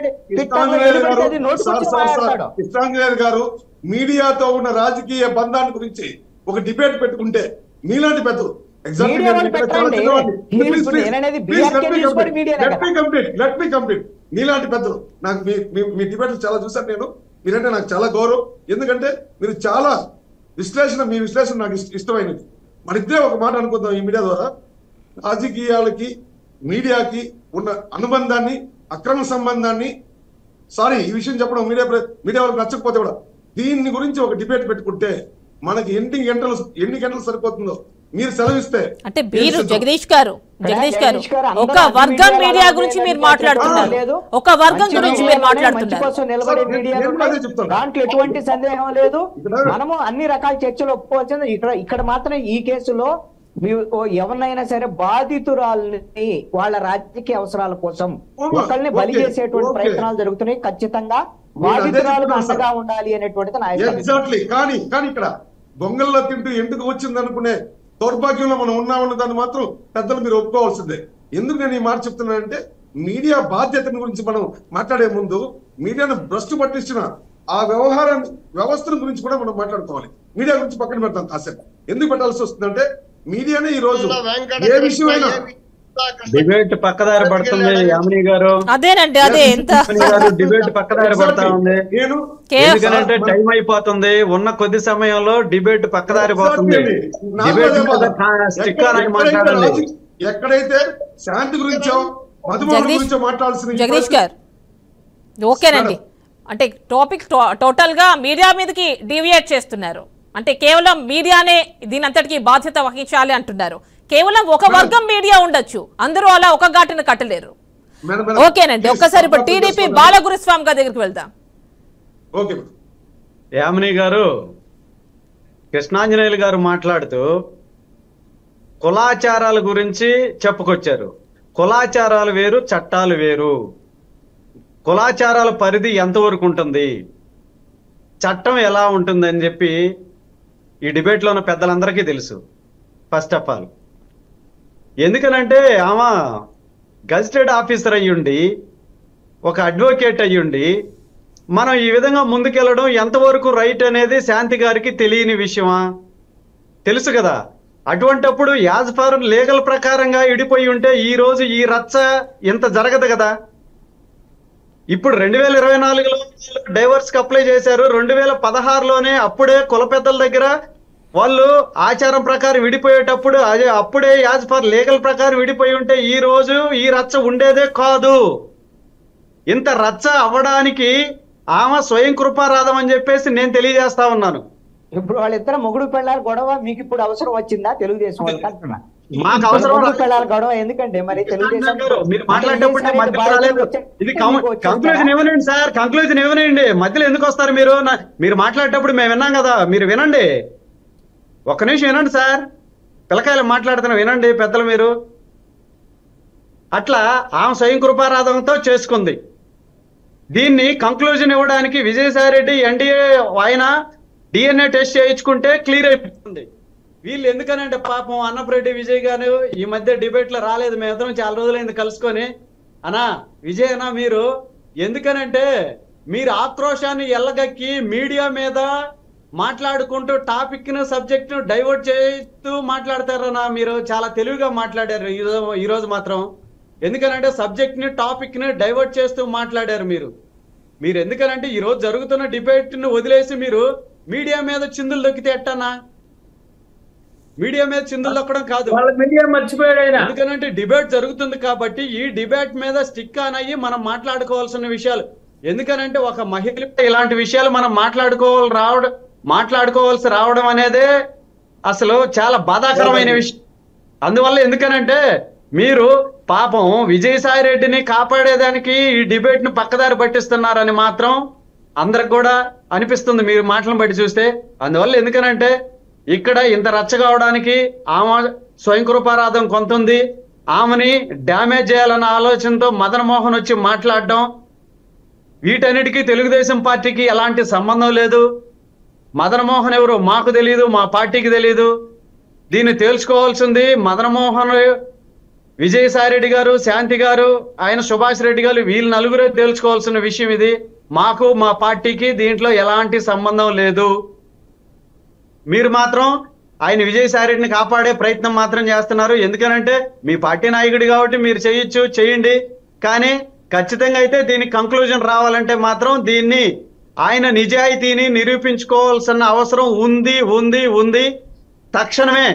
గారు మీడియాతో ఉన్న రాజకీయ బంధాన్ని గురించి ఒక డిబేట్ పెట్టుకుంటే మీలాంటి పెద్దలు మీలాంటి పెద్దలు నాకు మీ డిబేట్లు చాలా చూసాను నేను. మీరంటే నాకు చాలా గౌరవం, ఎందుకంటే మీరు చాలా మీ విశ్లేషణ నాకు ఇష్టమైనది. మన ఇద్దరే ఒక మాట అనుకుందాం, ఈ మీడియా ద్వారా రాజకీయాలకి మీడియాకి ఉన్న అనుబంధాన్ని, అక్రమ సంబంధాన్ని, ఈ విషయం చెప్పడం మీడియా వాళ్ళకి నచ్చకపోతే కూడా దీన్ని గురించి ఒక డిబేట్ పెట్టుకుంటే మనకి ఎన్ని గంటలు సరిపోతుందో మీరు సెలవిస్తే. అంటే మీరు జగదీష్ గారు ఒక వర్గం మీడియా గురించి మీరు మాట్లాడుతున్నారు, ఒక వర్గం గురించి మీరు మాట్లాడుతున్నారు, దాంట్లో ఎటువంటి సందేహం లేదు. మనము అన్ని రకాల చర్చలు ఒప్పుకోవాల్సింది. ఇక్కడ మాత్రం ఈ కేసులో ఎవరినైనా సరే బాధితురాలని వాళ్ళ రాజకీయ అవసరాల కోసం ఒకరిని బలి చేసేటువంటి ప్రయత్నాలు జరుగుతున్నాయి. ఖచ్చితంగా బాధితురాలకు అండగా ఉండాలి అనేటువంటిది నా ఎగ్జాక్ట్లీ. కానీ ఇక్కడ గొంగల్లో తింటూ ఎందుకు వచ్చింది అనుకునే దౌర్భాగ్యంలో మనం ఉన్నామన్న దాన్ని మాత్రం పెద్దలు మీరు ఒప్పుకోవాల్సిందే. ఎందుకు నేను ఈ మాట చెప్తున్నానంటే మీడియా బాధ్యతను గురించి మనం మాట్లాడే ముందు మీడియాను భ్రష్టు పట్టించిన ఆ వ్యవస్థను గురించి కూడా మనం మాట్లాడుకోవాలి. మీడియా గురించి పక్కన పెడతాం కాసేపు. ఎందుకు పెట్టాల్సి వస్తుందంటే మీడియానే ఈ రోజు ఏ విషయమైనా డిబేట్ పక్కదారి పడుతుంది. యామిని గారు అదేనండి, అదే ఎంత డిబేట్ పక్కదారి పడతా ఉంది. ఎందుకంటే టైం అయిపోతుంది, ఉన్న కొద్ది సమయంలో డిబేట్ పక్కదారి పోతుంది. మాట్లాడండి. ఎక్కడైతే శాంతి గురించో మధుమహం గురించో మాట్లాడాల్సింది. జగదీష్ గారు ఓకేనండి, అంటే టాపిక్ టోటల్ గా మీడియా మీదకి డీవియేట్ చేస్తున్నారు. అంటే కేవలం మీడియానే దీని అంతటికి బాధ్యత వహించాలి అంటున్నారు. కేవలం ఒక వర్గం మీడియా ఉండొచ్చు, అందరూ అలా ఒక ఘాటును కట్టలేరు. ఓకేనండి, ఒక్కసారి ఇప్పుడు టీడీపీ బాలగురుస్వామి గారి దగ్గరికి వెళ్దాం. యామిని గారు, కృష్ణాంజనేయులు గారు మాట్లాడుతూ కులాచారాల గురించి చెప్పుకొచ్చారు. కులాచారాలు వేరు, చట్టాలు వేరు. కులాచారాల పరిధి ఎంతవరకు ఉంటుంది, చట్టం ఎలా ఉంటుందని చెప్పి ఈ డిబేట్లో ఉన్న పెద్దలందరికీ తెలుసు. ఫస్ట్ ఆఫ్ ఆల్ ఎందుకనంటే ఆమె గజిటెడ్ ఆఫీసర్ అయ్యుండి, ఒక అడ్వకేట్ అయ్యుండి మనం ఈ విధంగా ముందుకెళ్ళడం ఎంతవరకు రైట్ అనేది శాంతి గారికి తెలియని విషయమా? తెలుసు కదా. అటువంటప్పుడు యాజ్ పర్ లీగల్ ప్రకారంగా ఇడిపోయి ఉంటే ఈ రోజు ఈ రచ్చ ఇంత జరగదు కదా. ఇప్పుడు 2024లో డైవర్స్ కి అప్లై చేశారు. 2016లోనే అప్పుడే కుల పెద్దల దగ్గర వాళ్ళు ఆచారం ప్రకారం విడిపోయేటప్పుడు అప్పుడే యాజ్ పర్ లీగల్ ప్రకారం విడిపోయి ఉంటే ఈ రోజు ఈ రచ్చ ఉండేదే కాదు. ఇంత రచ్చ అవ్వడానికి ఆమె స్వయం కృపారాధం అని చెప్పేసి నేను తెలియజేస్తా ఉన్నాను. ఇప్పుడు వాళ్ళిద్దరు మొగుడు పెళ్ళాలి గొడవ మీకు ఇప్పుడు అవసరం వచ్చిందా తెలుగుదేశం వాళ్ళకి అంటున్నా? మాకు అవసరం పెళ్ళాలి గొడవ ఎందుకంటే మరి తెలుగుదేశం మీరు మాట్లాడేటప్పుడు ఇది కంక్లూజన్ ఇవ్వనండి సార్, కంక్లూజన్ ఇవ్వనండి. మధ్యలో ఎందుకు వస్తారు మీరు? మీరు మాట్లాడేటప్పుడు మేము విన్నాం కదా, మీరు వినండి. ఒక్క నిమిషం వినండి సార్, పిల్లకాయలు మాట్లాడుతున్నా వినండి పెద్దలు మీరు. అట్లా ఆమె స్వయం కృపారాధంతో చేసుకుంది. దీన్ని కంక్లూజన్ ఇవ్వడానికి విజయసాయి రెడ్డి ఎన్డీఏ ఆయన DNA టెస్ట్ చేయించుకుంటే క్లియర్ అయిపోతుంది. వీళ్ళు ఎందుకనంటే పాపం అన్నపరెడ్డి విజయ్ గారు ఈ మధ్య డిబేట్ లో రాలేదు, మేమిద్దరం చాలా రోజులైంది కలుసుకొని. అన్నా విజయ్ అన్న, మీరు ఎందుకనంటే మీరు ఆక్రోశాన్ని ఎల్లగక్కి మీడియా మీద మాట్లాడుకుంటూ టాపిక్ ను సబ్జెక్ట్ ను డైవర్ట్ చేస్తూ మాట్లాడతారన్నా. మీరు చాలా తెలివిగా మాట్లాడారు ఈ రోజు మాత్రం. ఎందుకనంటే సబ్జెక్ట్ ని టాపిక్ ని డైవర్ట్ చేస్తూ మాట్లాడారు మీరు ఎందుకనంటే ఈ రోజు జరుగుతున్న డిబేట్ ను వదిలేసి మీరు మీడియా మీద చిందులు దొక్కితే ఎట్టన్నా? మీడియా మీద చిందులు తొక్కడం కాదు. వాళ్ళ మీడియా మర్చిపోయాడు ఆయన. ఎందుకంటే డిబేట్ జరుగుతుంది కాబట్టి ఈ డిబేట్ మీద స్టిక్ ఆన్ అయ్యి మనం మాట్లాడుకోవాల్సిన విషయాలు. ఎందుకనంటే ఒక మహిళ ఇలాంటి విషయాలు మనం మాట్లాడుకోవాల్సి రావడం అనేదే అసలు చాలా బాధాకరమైన విషయం. అందువల్ల ఎందుకనంటే మీరు పాపం విజయసాయి రెడ్డిని కాపాడేదానికి ఈ డిబేట్ ను పక్కదారి పట్టిస్తున్నారని మాత్రం అందరికి కూడా అనిపిస్తుంది మీరు మాటలను బట్టి చూస్తే. అందువల్ల ఎందుకనంటే ఇక్కడ ఇంత రచ్చ కావడానికి ఆమె స్వయంకృపారాధం కొంత ఉంది. ఆమెని డ్యామేజ్ చేయాలన్న ఆలోచనతో మదన్ మోహన్ వచ్చి మాట్లాడడం, వీటన్నిటికీ తెలుగుదేశం పార్టీకి ఎలాంటి సంబంధం లేదు. మదన్ మోహన్ ఎవరు మాకు తెలియదు, మా పార్టీకి తెలియదు. దీన్ని తేల్చుకోవాల్సింది మదన్ మోహన్, విజయసాయి రెడ్డి గారు, శాంతి గారు, ఆయన సుభాష్ రెడ్డి గారు, వీళ్ళు నలుగురే తేల్చుకోవాల్సిన విషయం ఇది. మాకు మా పార్టీకి దీంట్లో ఎలాంటి సంబంధం లేదు. మీరు మాత్రం ఆయన విజయసాయి రెడ్డిని కాపాడే ప్రయత్నం మాత్రం చేస్తున్నారు. ఎందుకనంటే మీ పార్టీ నాయకుడు కాబట్టి మీరు చేయండి. కానీ ఖచ్చితంగా అయితే దీనికి కంక్లూజన్ రావాలంటే మాత్రం దీన్ని ఆయన నిజాయితీని నిరూపించుకోవాల్సిన అవసరం ఉంది. తక్షణమే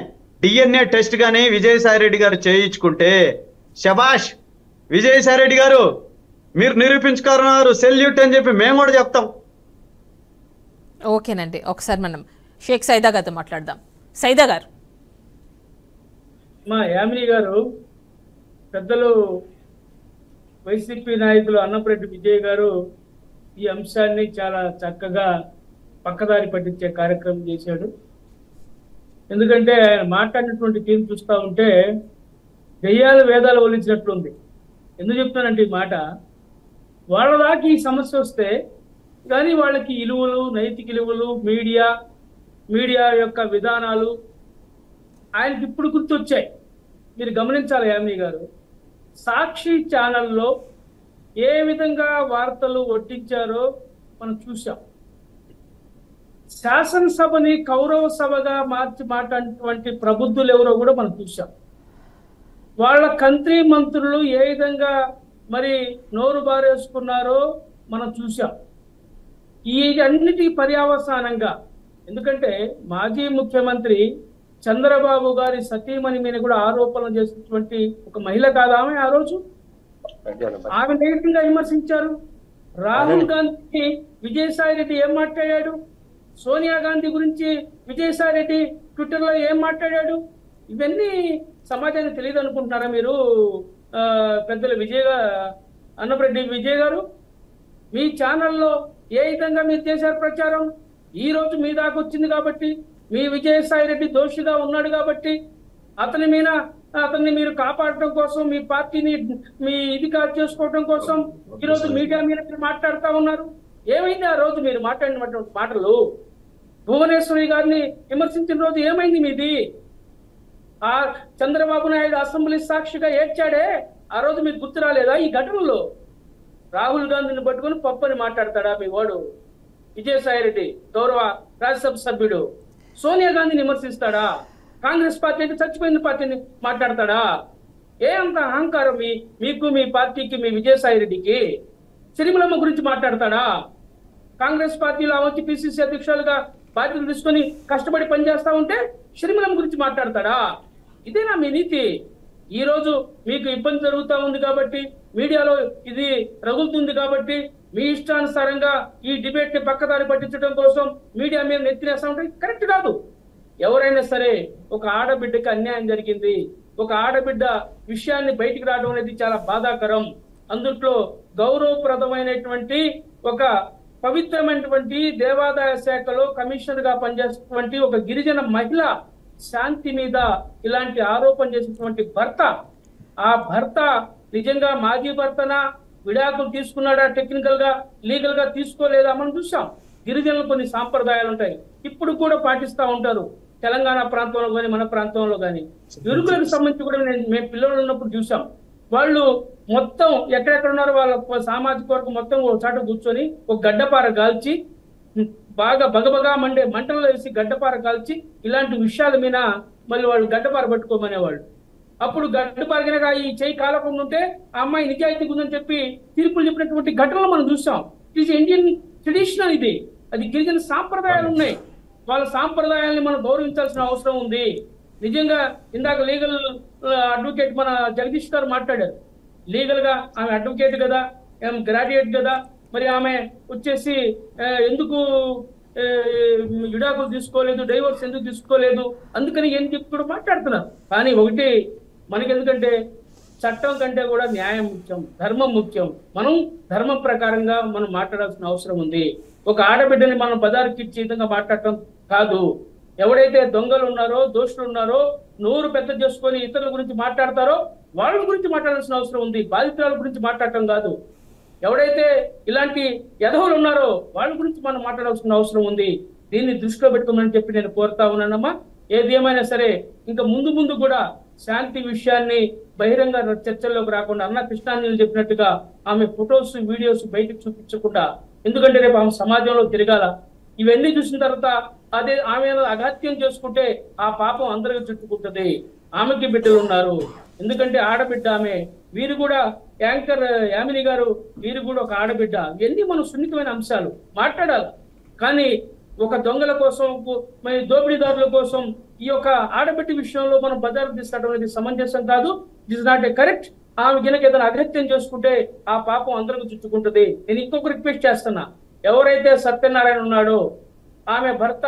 DNA టెస్ట్ గాని విజయసాయి రెడ్డి గారు చేయించుకుంటే శబాష్ విజయసాయి రెడ్డి గారు మీరు నిరూపించుకున్నారు, సెల్యూట్ అని చెప్పి మేము కూడా చెప్తాం. ఓకేనండి, ఒకసారి మనం షేక్ సైదా గారితో మాట్లాడదాం. సైదా గారు, మా యామిని గారు, పెద్దలు వైసీపీ నాయకులు అన్నపరెడ్డి విజయ్ గారు ఈ అంశాన్ని చాలా చక్కగా పక్కదారి పట్టించే కార్యక్రమం చేశాడు. ఎందుకంటే ఆయన మాట్లాడినటువంటి తీరు చూస్తూ ఉంటే దెయ్యాలు వేదాలు వలించినట్లుంది. ఎందుకు చెప్తానంటే ఈ మాట, వాళ్ళ దాకా ఈ సమస్య వస్తే కానీ వాళ్ళకి విలువలు, నైతిక విలువలు, మీడియా యొక్క విధానాలు ఆయనకి ఇప్పుడు గుర్తొచ్చాయి. మీరు గమనించాలి యామిని గారు, సాక్షి ఛానల్లో ఏ విధంగా వార్తలు వడ్డించారో మనం చూసాం. శాసనసభని కౌరవ సభగా మార్చి మాట్లాడినటువంటి ప్రబుద్ధులు ఎవరో కూడా మనం చూసాం. వాళ్ళ మంత్రి మంత్రులు ఏ విధంగా మరి నోరు బారేసుకున్నారో మనం చూసాం. ఈ అన్నిటి పర్యవసానంగా, ఎందుకంటే మాజీ ముఖ్యమంత్రి చంద్రబాబు గారి సతీమణి మీద కూడా ఆరోపణలు చేసినటువంటి ఒక మహిళ కాదా ఆమె? ఆ రోజు ఆమె నెగిటివ్గా విమర్శించారు. రాహుల్ గాంధీ విజయసాయి రెడ్డి ఏం మాట్లాడాడు? సోనియా గాంధీ గురించి విజయసాయి రెడ్డి ట్విట్టర్లో ఏం మాట్లాడాడు? ఇవన్నీ సమాజానికి తెలియదు అనుకుంటున్నారా మీరు? పెద్దలు అన్నపరెడ్డి విజయ్ గారు, మీ ఛానల్లో ఏ విధంగా మీరు చేశారు ప్రచారం? ఈ రోజు మీ దాకా వచ్చింది కాబట్టి, మీ విజయసాయి రెడ్డి దోషిగా ఉన్నాడు కాబట్టి అతన్ని మీరు కాపాడటం కోసం, మీ పార్టీని ఇది కాదు చేసుకోవడం కోసం ఈరోజు మీడియా మీద మాట్లాడుతూ ఉన్నారు. ఏమైంది ఆ రోజు మీరు మాట్లాడినటువంటి మాటలు? భువనేశ్వరి గారిని విమర్శించిన రోజు ఏమైంది మీది? ఆ చంద్రబాబు నాయుడు అసెంబ్లీ సాక్షిగా ఏడ్చాడే, ఆ రోజు మీకు గుర్తు రాలేదా? ఈ ఘటనలో రాహుల్ గాంధీని పట్టుకుని పప్పని మాట్లాడతాడా మీ వాడు విజయసాయి రెడ్డి, గౌరవ రాజ్యసభ సభ్యుడు? సోనియా గాంధీని విమర్శిస్తాడా? కాంగ్రెస్ పార్టీ అంటే చచ్చిపోయిన పార్టీని మాట్లాడతాడా? ఏ అంత అహంకారం మీకు, మీ పార్టీకి, మీ విజయసాయి రెడ్డికి? సిరిమలమ్మ గురించి మాట్లాడతాడా? కాంగ్రెస్ పార్టీలో వచ్చి PCC అధ్యక్షులుగా బాధ్యతలు తీసుకొని కష్టపడి పనిచేస్తా ఉంటే సిరిమలమ్మ గురించి మాట్లాడతాడా? ఇదేనా మీ నీతి? ఈ రోజు మీకు ఇబ్బంది జరుగుతూ ఉంది కాబట్టి, మీడియాలో ఇది రగులుతుంది కాబట్టి మీ ఇష్టానుసారంగా ఈ డిబేట్ ని పక్కదారి పట్టించడం కోసం మీడియా మీద నెత్తినేస్తా ఉంటే కరెక్ట్ కాదు. ఎవరైనా సరే, ఒక ఆడబిడ్డకి అన్యాయం జరిగింది, ఒక ఆడబిడ్డ విషయాన్ని బయటికి రావడం అనేది చాలా బాధాకరం. అందుట్లో గౌరవప్రదమైనటువంటి ఒక పవిత్రమైనటువంటి దేవాదాయ శాఖలో కమిషనర్ గా పనిచేస్తున్నటువంటి ఒక గిరిజన మహిళ శాంతి మీద ఇలాంటి ఆరోపణ చేసినటువంటి భర్త, ఆ భర్త నిజంగా మాజీ భర్తనా, విడాకులు తీసుకున్నాడా, టెక్నికల్ గా లీగల్ గా తీసుకోలేదా మనం చూసాం. గిరిజనులు కొన్ని సాంప్రదాయాలు ఉంటాయి, ఇప్పుడు కూడా పాటిస్తూ ఉంటారు. తెలంగాణ ప్రాంతంలో కానీ మన ప్రాంతంలో కానీ యువకులకు సంబంధించి కూడా మేము పిల్లలు ఉన్నప్పుడు చూసాం. వాళ్ళు మొత్తం ఎక్కడెక్కడ ఉన్నారో వాళ్ళ సామాజిక వర్గం మొత్తం ఒక చాట కూర్చొని ఒక గడ్డపార కాల్చి, బాగా బగబగా మండే మంటల్లో వేసి గడ్డపార కాల్చి ఇలాంటి విషయాల మీద మళ్ళీ వాళ్ళు గడ్డపార పట్టుకోమనేవాళ్ళు. అప్పుడు గడ్డపార కనుక ఈ చేయి కాలకుండా ఉంటే ఆ అమ్మాయి నిజాయితీ ఉందని చెప్పి తీర్పులు చెప్పినటువంటి ఘటనలు మనం చూసాం. ఇది ఇండియన్ ట్రెడిషనల్, ఇది అది గిరిజన సాంప్రదాయాలు ఉన్నాయి. వాళ్ళ సాంప్రదాయాల్ని మనం గౌరవించాల్సిన అవసరం ఉంది. నిజంగా ఇందాక లీగల్ అడ్వకేట్ మన జగదీష్ గారు మాట్లాడారు. లీగల్ గా ఆమె అడ్వకేట్ కదా, గ్రాడ్యుయేట్ కదా, మరి ఆమె వచ్చేసి ఎందుకు విడాకులు తీసుకోలేదు, డైవర్స్ ఎందుకు తీసుకోలేదు, అందుకని ఏం చెప్పి కూడా మాట్లాడుతున్నారు. కానీ ఒకటి మనకెందుకంటే చట్టం కంటే కూడా న్యాయం ముఖ్యం, ధర్మం ముఖ్యం. మనం ధర్మం ప్రకారంగా మనం మాట్లాడాల్సిన అవసరం ఉంది. ఒక ఆడబిడ్డని మనం బజారుకిచ్చి విధంగా మాట్లాడటం కాదు. ఎవడైతే దొంగలు ఉన్నారో, దోషులు ఉన్నారో, నోరు పెద్ద చేసుకొని ఇతరుల గురించి మాట్లాడతారో వాళ్ళ గురించి మాట్లాడాల్సిన అవసరం ఉంది, బాధితుల గురించి మాట్లాడటం కాదు. ఎవడైతే ఇలాంటి యధవులు ఉన్నారో వాళ్ళ గురించి మనం మాట్లాడాల్సిన అవసరం ఉంది. దీన్ని దృష్టిలో పెట్టుకోమని చెప్పి నేను కోరుతా ఉన్నానమ్మా. ఏది ఏమైనా సరే ఇంకా ముందు ముందు కూడా శాంతి విషయాన్ని బహిరంగ చర్చల్లోకి రాకుండా, అన్న కృష్ణాంజలి చెప్పినట్టుగా ఆమె ఫొటోస్ వీడియోస్ బయటకు చూపించకుండా, ఎందుకంటే రేపు ఆమె సమాజంలో తిరగాల. ఇవన్నీ చూసిన తర్వాత అదే ఆమె అఘాత్యం చేసుకుంటే ఆ పాపం అందరికి చుట్టుకుంటుంది. ఆమెకి బిడ్డలు ఉన్నారు, ఎందుకంటే ఆడబిడ్డ ఆమె. వీరు కూడా యాంకర్ యామిని గారు, వీరు కూడా ఒక ఆడబిడ్డ. ఇవన్నీ మనం సున్నితమైన అంశాలు మాట్లాడాలి. కానీ ఒక దొంగల కోసం, మరి దోపిడీదారుల కోసం ఈ యొక్క ఆడబిడ్డ విషయంలో మనం బజారు తీసుకోవడం అనేది సమంజసం కాదు. It is not a correct. ఆమె గినక ఏదైనా అఘాత్యం చేసుకుంటే ఆ పాపం అందరికి చుట్టుకుంటుంది. నేను ఇంకొక రిక్వెస్ట్ చేస్తున్నా, ఎవరైతే సత్యనారాయణ ఉన్నాడో ఆమె భర్త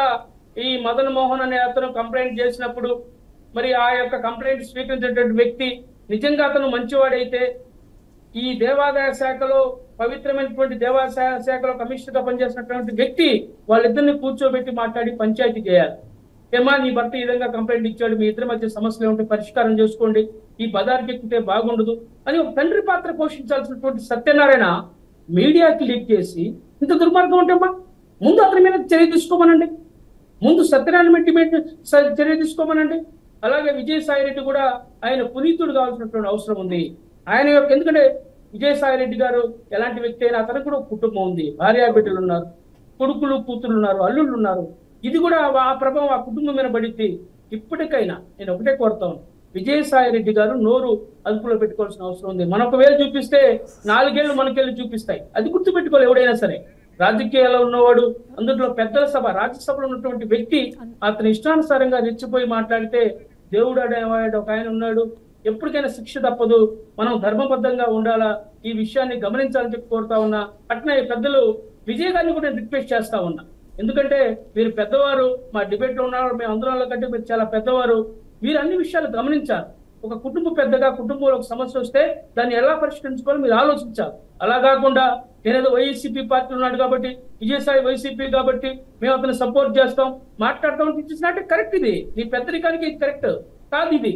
ఈ మదన్ మోహన్ అనే అతను కంప్లైంట్ చేసినప్పుడు, మరి ఆ యొక్క కంప్లైంట్ స్వీకరించేటువంటి వ్యక్తి నిజంగా అతను మంచివాడైతే ఈ దేవాదాయ శాఖలో, పవిత్రమైనటువంటి దేవాదాయ శాఖలో కమిషనర్ గా పనిచేసినటువంటి వ్యక్తి వాళ్ళిద్దరిని కూర్చోబెట్టి మాట్లాడి పంచాయతీ చేయాలి. ఏమా నీ భర్త ఈ విధంగా కంప్లైంట్ ఇచ్చాడు, మీ ఇద్దరి మధ్య సమస్యలు ఉంటే పరిష్కారం చేసుకోండి, ఈ బజార్కి ఎక్కితే బాగుండదు అని ఒక తండ్రి పాత్ర పోషించాల్సినటువంటి సత్యనారాయణ మీడియాకి లీక్ చేసి ఇంత దుర్మార్గం ఉంటేమ్మా ముందు అతని మీద చర్య తీసుకోమనండి. ముందు సత్యనారాయణ మీద చర్య తీసుకోమనండి. అలాగే విజయసాయి రెడ్డి కూడా ఆయన పునీతుడు కావాల్సినటువంటి అవసరం ఉంది. ఆయన యొక్క, ఎందుకంటే విజయసాయి రెడ్డి గారు ఎలాంటి వ్యక్తి అయినా అతనికి కూడా కుటుంబం ఉంది, భార్యా బిడ్డలు ఉన్నారు, కొడుకులు కూతురు ఉన్నారు, అల్లుళ్ళు ఉన్నారు. ఇది కూడా ఆ ప్రభావం ఆ కుటుంబం మీద పడిద్ది. ఇప్పటికైనా నేను ఒకటే కోరుతాను, విజయసాయి రెడ్డి గారు నోరు అదుపులో పెట్టుకోవాల్సిన అవసరం ఉంది. మనం ఒకవేళ చూపిస్తే 4 ఏళ్ళు మనకెళ్ళి చూపిస్తాయి. అది గుర్తుపెట్టుకోవాలి ఎవడైనా సరే. రాజకీయాల్లో ఉన్నవాడు, అందులో పెద్దల సభ, రాజ్యసభలో ఉన్నటువంటి వ్యక్తి అతని ఇష్టానుసారంగా రెచ్చిపోయి మాట్లాడితే దేవుడు అనేవాడు ఒక ఆయన ఉన్నాడు, ఎప్పటికైనా శిక్ష తప్పదు. మనం ధర్మబద్ధంగా ఉండాలా, ఈ విషయాన్ని గమనించాలని చెప్పి కోరుతా ఉన్నా. అట్నే పెద్దలు విజయ్ గారిని కూడా నేను రిక్వెస్ట్ చేస్తా ఉన్నా. ఎందుకంటే మీరు పెద్దవారు, మా డిబేట్ లో ఉన్నారు, మేము అందరం కంటే మీరు చాలా పెద్దవారు. మీరు అన్ని విషయాలు గమనించాలి. ఒక కుటుంబ పెద్దగా కుటుంబంలో ఒక సమస్య వస్తే దాన్ని ఎలా పరిష్కరించుకోవాలో మీరు ఆలోచించాలి. అలా కాకుండా నేనేదో వైసీపీ పార్టీ ఉన్నాడు కాబట్టి, విజయసాయి వైసీపీ కాబట్టి మేము అతను సపోర్ట్ చేస్తాం మాట్లాడతాం, ఇట్స్ నాట్ కరెక్ట్. ఇది మీ పెద్దరికానికి ఇది కరెక్ట్ కాదు. ఇది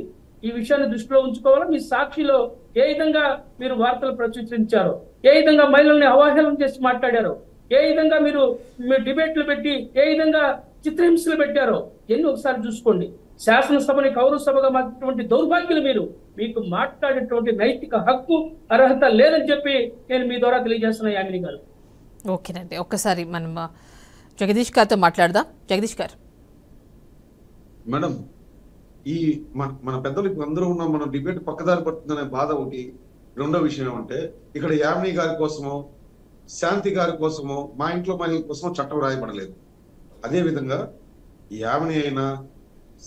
ఈ విషయాన్ని దృష్టిలో ఉంచుకోవాలా. మీ సాక్షిలో ఏ విధంగా మీరు వార్తలు ప్రచురించారో, ఏ విధంగా మహిళల్ని అవహేళన చేసి మాట్లాడారో, ఏ విధంగా మీరు డిబేట్లు పెట్టి ఏ విధంగా చిత్రహింసలు పెట్టారో ఎన్ని ఒకసారి చూసుకోండి. శాసనసభని కౌరవ సభగా మార్చినటువంటి దౌర్భాగ్యులు మీరు. మీకు మాట్లాడేటువంటి నైతిక హక్కు, అర్హత లేదని చెప్పి నేను మీ ద్వారా తెలియజేస్తున్నా యామిని గారు. ఓకేనండి, ఒక్కసారి మనం జగదీష్ గారితో మాట్లాడదాం. జగదీష్ గారు. మేడం, ఈ మన పెద్దలు ఇప్పుడు అందరూ ఉన్న మన డిబేట్ పక్కదారి పడుతుందనే బాధ ఒకటి. రెండో విషయం ఏమంటే, ఇక్కడ యామిని గారి కోసమో శాంతి గారి కోసమో మా ఇంట్లో మహిళల కోసమో చట్టం రాయబడలేదు. అదేవిధంగా యామిని అయినా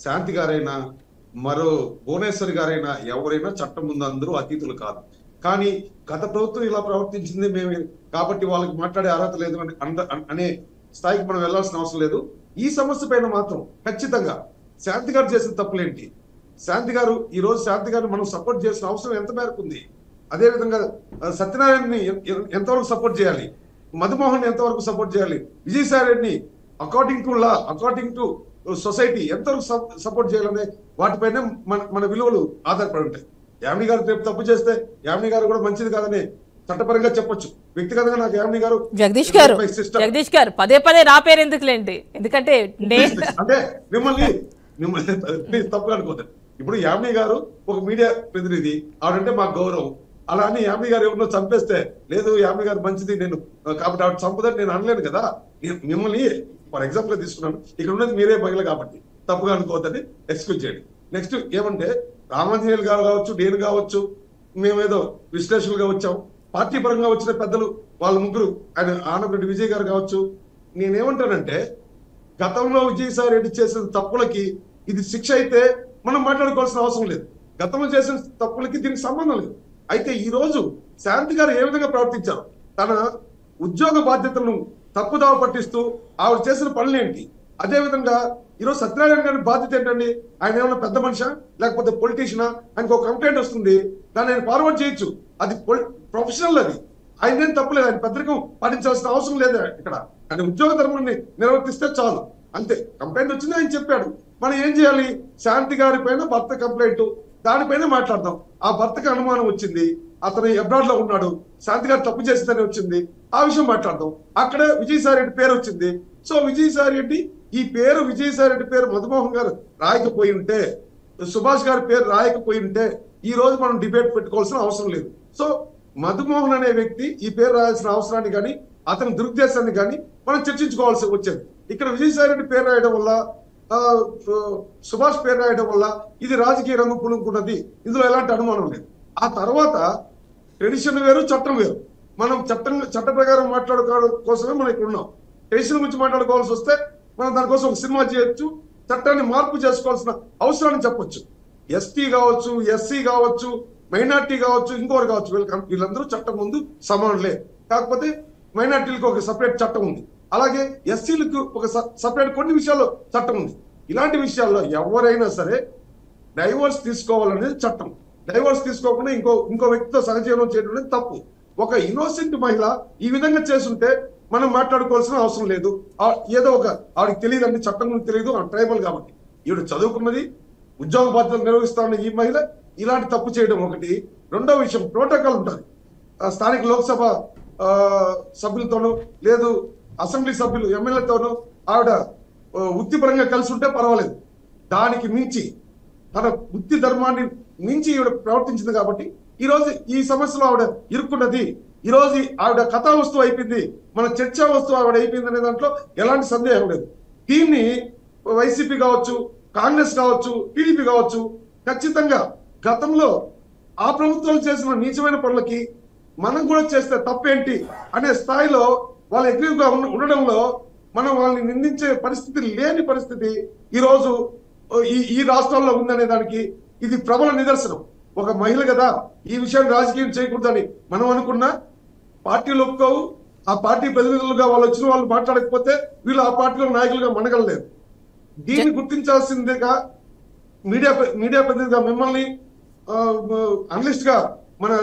శాంతి గారైనా మరో భువనేశ్వరి గారైనా ఎవరైనా చట్టం ముందు అందరూ అతీతులు కాదు. కానీ గత ప్రభుత్వం ఇలా ప్రవర్తించింది మేము కాబట్టి వాళ్ళకి మాట్లాడే అర్హత లేదు అనే స్థాయికి మనం వెళ్లాల్సిన అవసరం లేదు. ఈ సమస్య పైన మాత్రం ఖచ్చితంగా శాంతి గారు చేసిన తప్పులేంటి, శాంతి గారు ఈ రోజు శాంతి గారిని మనం సపోర్ట్ చేసిన అవసరం ఎంత మేరకు ఉంది, అదేవిధంగా సత్యనారాయణని ఎంతవరకు సపోర్ట్ చేయాలి, మధుమోహన్ ఎంతవరకు సపోర్ట్ చేయాలి, విజయసాయి రెడ్డిని according to law, according to society ఎంతవరకు సపోర్ట్ చేయాలనే వాటిపైన మన విలువలు ఆధారపడి ఉంటాయి. యామిని గారు రేపు తప్పు చేస్తే యామిని గారు కూడా మంచిది కాదని చట్టపరంగా చెప్పొచ్చు. వ్యక్తిగతంగా నాకు యామిని గారు జగదీష్ గారు పదే నా పేరు ఎందుకులేండి, ఎందుకంటే అంటే మిమ్మల్ని తప్పుగా అనుకోతారు. ఇప్పుడు యామిని గారు ఒక మీడియా ప్రతినిధి, ఆవిడంటే మాకు గౌరవం. అలా అని యామిని గారు ఎవరినో చంపేస్తే లేదు యామిని గారు మంచిది నేను కాబట్టి ఆవిడ చంపుదని నేను అనలేను కదా. మిమ్మల్ని ఫర్ ఎగ్జాంపుల్ తీసుకున్నాను, ఇక్కడ ఉన్నది మీరే మహిళ కాబట్టి తప్పుగా అనుకోవద్దని ఎక్స్క్యూజ్ చేయండి. నెక్స్ట్ ఏమంటే, రామాంజనేయులు గారు కావచ్చు, నేను కావచ్చు, మేమేదో విశ్లేషకులుగా వచ్చాం, పార్టీ పరంగా వచ్చిన పెద్దలు వాళ్ళ ముగ్గురు, ఆయన ఆనపరెడ్డి విజయ్ గారు కావచ్చు. నేనేమంటానంటే, గతంలో విజయసాయి రెడ్డి చేసిన తప్పులకి ఇది శిక్ష అయితే మనం మాట్లాడుకోవాల్సిన అవసరం లేదు. గతంలో చేసిన తప్పులకి దీనికి సంబంధం లేదు. అయితే ఈ రోజు శాంతి గారు ఏ విధంగా ప్రవర్తించారు, తన ఉద్యోగ బాధ్యతలను తప్పుదావ పట్టిస్తూ ఆవిడ చేసిన పనులు ఏంటి, అదే విధంగా ఈరోజు సత్యనారాయణ గారి బాధ్యత ఏంటండి? ఆయన ఏమైనా పెద్ద మనిషా లేకపోతే పొలిటీషియనా? ఆయనకు ఒక కంప్లైంట్ వస్తుంది, దాన్ని ఆయన ఫార్వర్డ్ చేయొచ్చు, అది ప్రొఫెషనల్, అది ఆయన ఏం తప్పులేదు, ఆయన పెద్దరికం పాటించాల్సిన అవసరం లేదు. ఇక్కడ ఆయన ఉద్యోగ ధర్మాన్ని నిర్వర్తిస్తే చాలు, అంతే. కంప్లైంట్ వచ్చింది, ఆయన చెప్పాడు. మనం ఏం చేయాలి? శాంతి గారి పైన భర్త కంప్లైంట్, దానిపైన మాట్లాడదాం. ఆ భర్తకి అనుమానం వచ్చింది, అతను అబ్రాడ్ లో ఉన్నాడు, శాంతి గారు తప్పు చేసిందని వచ్చింది, ఆ విషయం మాట్లాడదాం. అక్కడ విజయసాయి రెడ్డి పేరు వచ్చింది. సో విజయసాయి రెడ్డి ఈ పేరు, విజయసాయి రెడ్డి పేరు మధుమోహన్ గారు రాయకపోయి ఉంటే, సుభాష్ గారి పేరు రాయకపోయి ఉంటే ఈ రోజు మనం డిబేట్ పెట్టుకోవాల్సిన అవసరం లేదు. సో మధుమోహన్ అనే వ్యక్తి ఈ పేరు రాయాల్సిన అవసరాన్ని కానీ అతని దురుద్దేశాన్ని కానీ మనం చర్చించుకోవాల్సి వచ్చేది. ఇక్కడ విజయసాయి రెడ్డి పేరు రాయడం వల్ల, సుభాష్ పేరు రాయడం వల్ల ఇది రాజకీయ రంగు పులుముకున్నది, ఇందులో ఎలాంటి అనుమానం లేదు. ఆ తర్వాత ట్రెడిషన్ వేరు, చట్టం వేరు. మనం చట్ట ప్రకారం మాట్లాడుకోవడం కోసమే మనం ఇక్కడ ఉన్నాం. ట్రెడిషన్ గురించి మాట్లాడుకోవాల్సి వస్తే మనం దానికోసం ఒక సినిమా చేయొచ్చు, చట్టాన్ని మార్పు చేసుకోవాల్సిన అవసరాన్ని చెప్పొచ్చు. ఎస్టీ కావచ్చు, ఎస్సీ కావచ్చు, మైనార్టీ కావచ్చు, ఇంకోరు కావచ్చు, వీళ్ళందరూ చట్టం ముందు సమానులే. కాకపోతే మైనార్టీలకు ఒక సపరేట్ చట్టం ఉంది, అలాగే ఎస్సీలకు ఒక సపరేట్ కొన్ని విషయాల్లో చట్టం ఉంది. ఇలాంటి విషయాల్లో ఎవరైనా సరే డైవోర్స్ తీసుకోవాలనేది చట్టం. డైవోర్స్ తీసుకోకుండా ఇంకో వ్యక్తితో సహజీవనం చేయడం అనేది తప్పు. ఒక ఇన్నోసెంట్ మహిళ ఈ విధంగా చేస్తుంటే మనం మాట్లాడుకోవాల్సిన అవసరం లేదు. ఏదో ఒక ఆవిడకి తెలియదండి, చట్టం గురించి తెలియదు, ట్రైబల్ కాబట్టి. ఈవిడ చదువుకున్నది, ఉద్యోగ బాధ్యతలు నిర్వహిస్తా ఉన్న ఈ మహిళ ఇలాంటి తప్పు చేయడం ఒకటి. రెండో విషయం, ప్రోటోకాల్ ఉంటుంది. స్థానిక లోక్సభ సభ్యులతోనూ లేదు అసెంబ్లీ సభ్యులు ఎమ్మెల్యేతోనూ ఆవిడ వృత్తిపరంగా కలిసి ఉంటే పర్వాలేదు. దానికి మించి తన వృత్తి ధర్మాన్ని మించి ఈవిడ ప్రవర్తించింది కాబట్టి ఈ రోజు ఈ సమస్యలో ఆవిడ ఇరుక్కున్నది. ఈ రోజు ఆవిడ కథా వస్తువు అయిపోయింది, మన చర్చా వస్తువు ఆవిడ అయిపోయింది అనే దాంట్లో ఎలాంటి సందేహం లేదు. దీన్ని వైసీపీ కావచ్చు, కాంగ్రెస్ కావచ్చు, టీడీపీ కావచ్చు, ఖచ్చితంగా గతంలో ఆ ప్రభుత్వాలు చేసిన నీచమైన పనులకి మనం కూడా చేస్తే తప్పేంటి అనే స్థాయిలో వాళ్ళు అగ్రీవ్గా ఉండడంలో మనం వాళ్ళని నిందించే పరిస్థితి లేని పరిస్థితి ఈ రోజు ఈ రాష్ట్రాల్లో ఉందనే దానికి ఇది ప్రబల నిదర్శనం. ఒక మహిళ కదా ఈ విషయాన్ని రాజకీయం చేయకూడదని మనం అనుకున్నా పార్టీలు ఒప్పుకోవు. ఆ పార్టీ ప్రతినిధులుగా వాళ్ళు వచ్చిన వాళ్ళు మాట్లాడకపోతే వీళ్ళు ఆ పార్టీలో నాయకులుగా మనగలలేరు. దీన్ని గుర్తించాల్సిందిగా మీడియా ప్రతినిధిగా మిమ్మల్ని అనలిస్ట్ గా మన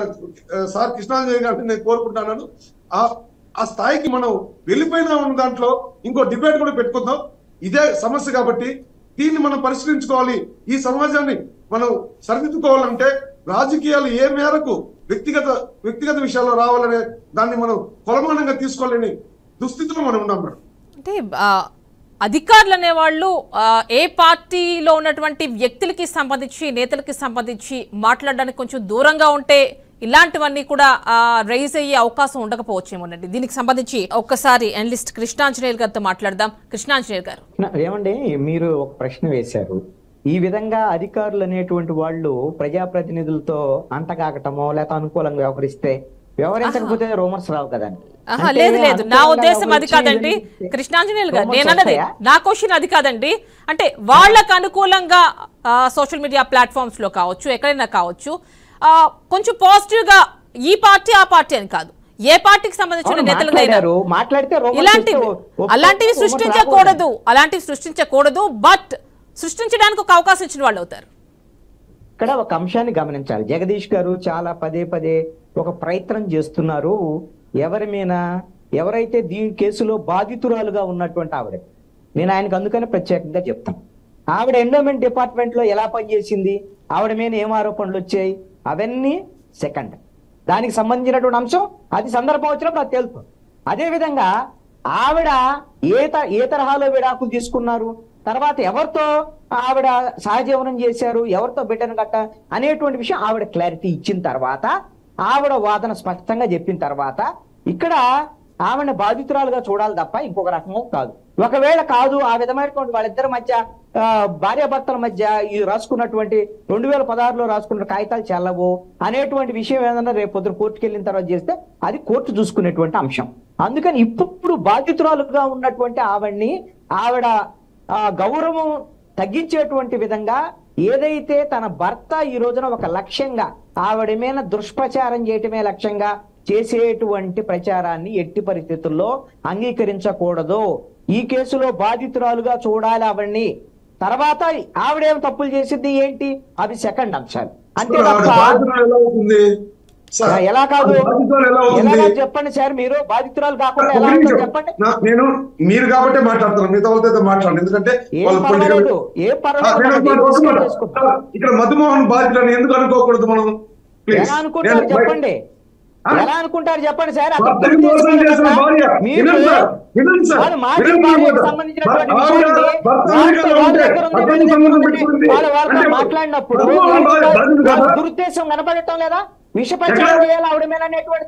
సార్ కృష్ణాంజలి గారిని నేను కోరుకుంటున్నాను. ఆ స్థాయికి మనం వెళ్ళిపోయినా ఉన్న దాంట్లో ఇంకో డిబేట్ కూడా పెట్టుకుందాం. ఇదే సమస్య కాబట్టి దీన్ని మనం పరిష్కరించుకోవాలి. ఈ సమాజాన్ని మనం సరిదిద్దుకోవాలంటే రాజకీయాలు ఏ మేరకు వ్యక్తిగత విషయాల్లో రావాలనే దాన్ని మనం కొలమానంగా తీసుకోవాలని దుస్థితిలో మనం ఉన్నాం మేడం. అంటే అధికారులు అనేవాళ్ళు ఏ పార్టీలో ఉన్నటువంటి వ్యక్తులకి సంబంధించి, నేతలకి సంబంధించి మాట్లాడడానికి కొంచెం దూరంగా ఉంటే ఇలాంటివన్నీ కూడా రైజ్ అయ్యే అవకాశం ఉండకపోవచ్చేమోనండి. దీనికి సంబంధించి ఒక్కసారి అనలిస్ట్ కృష్ణాంజనేయులు గారితో మాట్లాడదాం. కృష్ణాంజనేయులు గారు, ఏమండి, మీరు ఒక ప్రశ్న వేశారు. ఈ విధంగా అధికారులు అనేటువంటి వాళ్ళు ప్రజాప్రతినిధులతో అంటకాకటమో లేకపోతే అనుకూలంగా వ్యవహరించకపోతే రూమర్స్ రావు కదండి. లేదు, నా ఉద్దేశం అది కాదండి కృష్ణాంజనేయులు గారు. నేను అన్నది, నా క్వశ్చన్ అది కాదండి. అంటే వాళ్ళకు అనుకూలంగా సోషల్ మీడియా ప్లాట్ఫామ్స్ లో కావచ్చు, ఎక్కడైనా కావచ్చు, కొంచెం పాజిటివ్ గా ఈ పార్టీ ఆ పార్టీ అని కాదు, ఏ పార్టీకి సంబంధించిన నేతలైనా అలాంటివి సృష్టించకూడదు. బట్ సృష్టించడానికి ఒక అవకాశం ఇచ్చిన వాళ్ళు అవుతారు. ఇక్కడ ఒక అంశాన్ని గమనించాలి. జగదీష్ గారు చాలా పదే ఒక ప్రయత్నం చేస్తున్నారు. ఎవరి మీద ఎవరైతే దీని కేసులో బాధితురాలుగా ఉన్నటువంటి ఆవిడ, నేను ఆయనకు అందుకనే ప్రత్యేకంగా చెప్తాను. ఆవిడ ఎండోమెంట్ డిపార్ట్మెంట్ లో ఎలా పనిచేసింది, ఆవిడ మీద ఏం ఆరోపణలు వచ్చాయి, అవన్నీ సెకండ్. దానికి సంబంధించినటువంటి అంశం అది సందర్భం వచ్చినప్పుడు అది తెలుసు. అదేవిధంగా ఆవిడ ఏ తరహాలో విడాకులు తీసుకున్నారు, తర్వాత ఎవరితో ఆవిడ సహజీవనం చేశారు, ఎవరితో బిడ్డను గట్ట అనేటువంటి విషయం ఆవిడ క్లారిటీ ఇచ్చిన తర్వాత, ఆవిడ వాదన స్పష్టంగా చెప్పిన తర్వాత ఇక్కడ ఆవిడ బాధితురాలుగా చూడాలి తప్ప ఇంకొక రకం కాదు. ఒకవేళ కాదు, ఆ విధమైనటువంటి వాళ్ళిద్దరి మధ్య భార్యాభర్తల మధ్య ఈ రాసుకున్నటువంటి 2016లో రాసుకున్న కాగితాలు చెల్లవు అనేటువంటి విషయం ఏదన్నా రేపు పొద్దున కోర్టుకు వెళ్ళిన తర్వాత చేస్తే అది కోర్టు చూసుకునేటువంటి అంశం. అందుకని ఇప్పుడు బాధితురాలుగా ఉన్నటువంటి ఆవిడ గౌరవం తగ్గించేటువంటి విధంగా ఏదైతే తన భర్త ఈ రోజున ఒక లక్ష్యంగా ఆవిడ మీద దుష్ప్రచారం చేయటమే లక్ష్యంగా చేసేటువంటి ప్రచారాన్ని ఎట్టి పరిస్థితుల్లో అంగీకరించకూడదు. ఈ కేసులో బాధితురాలుగా చూడాలి ఆవిడ్ని. తర్వాత ఆవిడేం తప్పులు చేసింది ఏంటి, అది సెకండ్ అంశాలు. అంతే తప్ప ఎలా కాదు ఎలా చెప్పండి సార్, మీరు బాధితురాలు కాకుండా ఎలా ఉంటుందో చెప్పండి. నేను మీరు కాబట్టి మాట్లాడుతున్నాను, మిగతా వాళ్ళతో మాట్లాడండి. ఎందుకంటే ఏం పర్వాలేదు ఇక్కడ మధుమోహన్ బాధితులని ఎందుకు అనుకోకూడదు మనం? ఎలా అనుకుంటారు చెప్పండి, ఎలా అనుకుంటారు చెప్పండి సార్. మాట్లాడినప్పుడు దురుద్దేశం కనపడటం లేదా, విషపరిచయం చేయాలి ఆవిడ మీద అనేటువంటి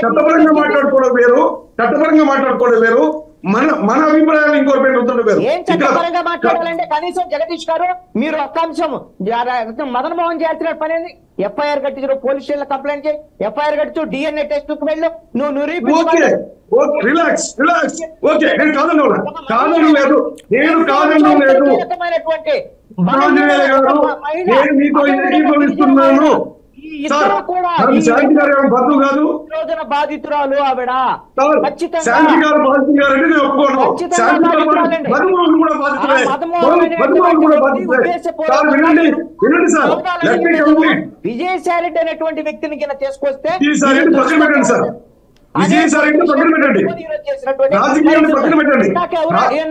చట్టపరంగా మాట్లాడుకోవడం వేరు, చట్టపరంగా మాట్లాడుకోవడం వేరు, మన అభిప్రాయాలు ఇంకోటి వేరు. ఏం చట్టపరంగా మాట్లాడాలంటే కనీసం జగదీష్ గారు మీరు ఒక్క అంశం మదన్ మోహన్ చేయాల్సిన పని ఏంది? ఎఫ్ఐఆర్ కట్టించు, పోలీస్ స్టేషన్ లో కంప్లైంట్ చేయి, ఎఫ్ఐఆర్ కట్టించు, డిఎన్ఏ టెస్ట్ వెళ్ళు, నువ్వు రిలాక్స్ రిలాక్స్. ఓకే, నేను కాదను లేదు, నేను కాదను లేదు. మీతో ఏకీభవిస్తున్నాను. శాంతి గారు బంధు కాదు, బాధితురాలు ఆవిడ. శాంతి గారు బాధితులు గారంటే నేను ఒప్పుకోను. మధుమోహన్ కూడా బాధితులే, మధుమోహన్ కూడా బాధితులే. వినండి sir, let me complete. Vijayasai Reddy అనేటువంటి వ్యక్తిని కింద చేసుకొస్తే పక్కన పెట్టండి సార్, విజయసాయి రెడ్డి పక్కన పెట్టండి, రాజకీయాన్ని పక్కన పెట్టండి.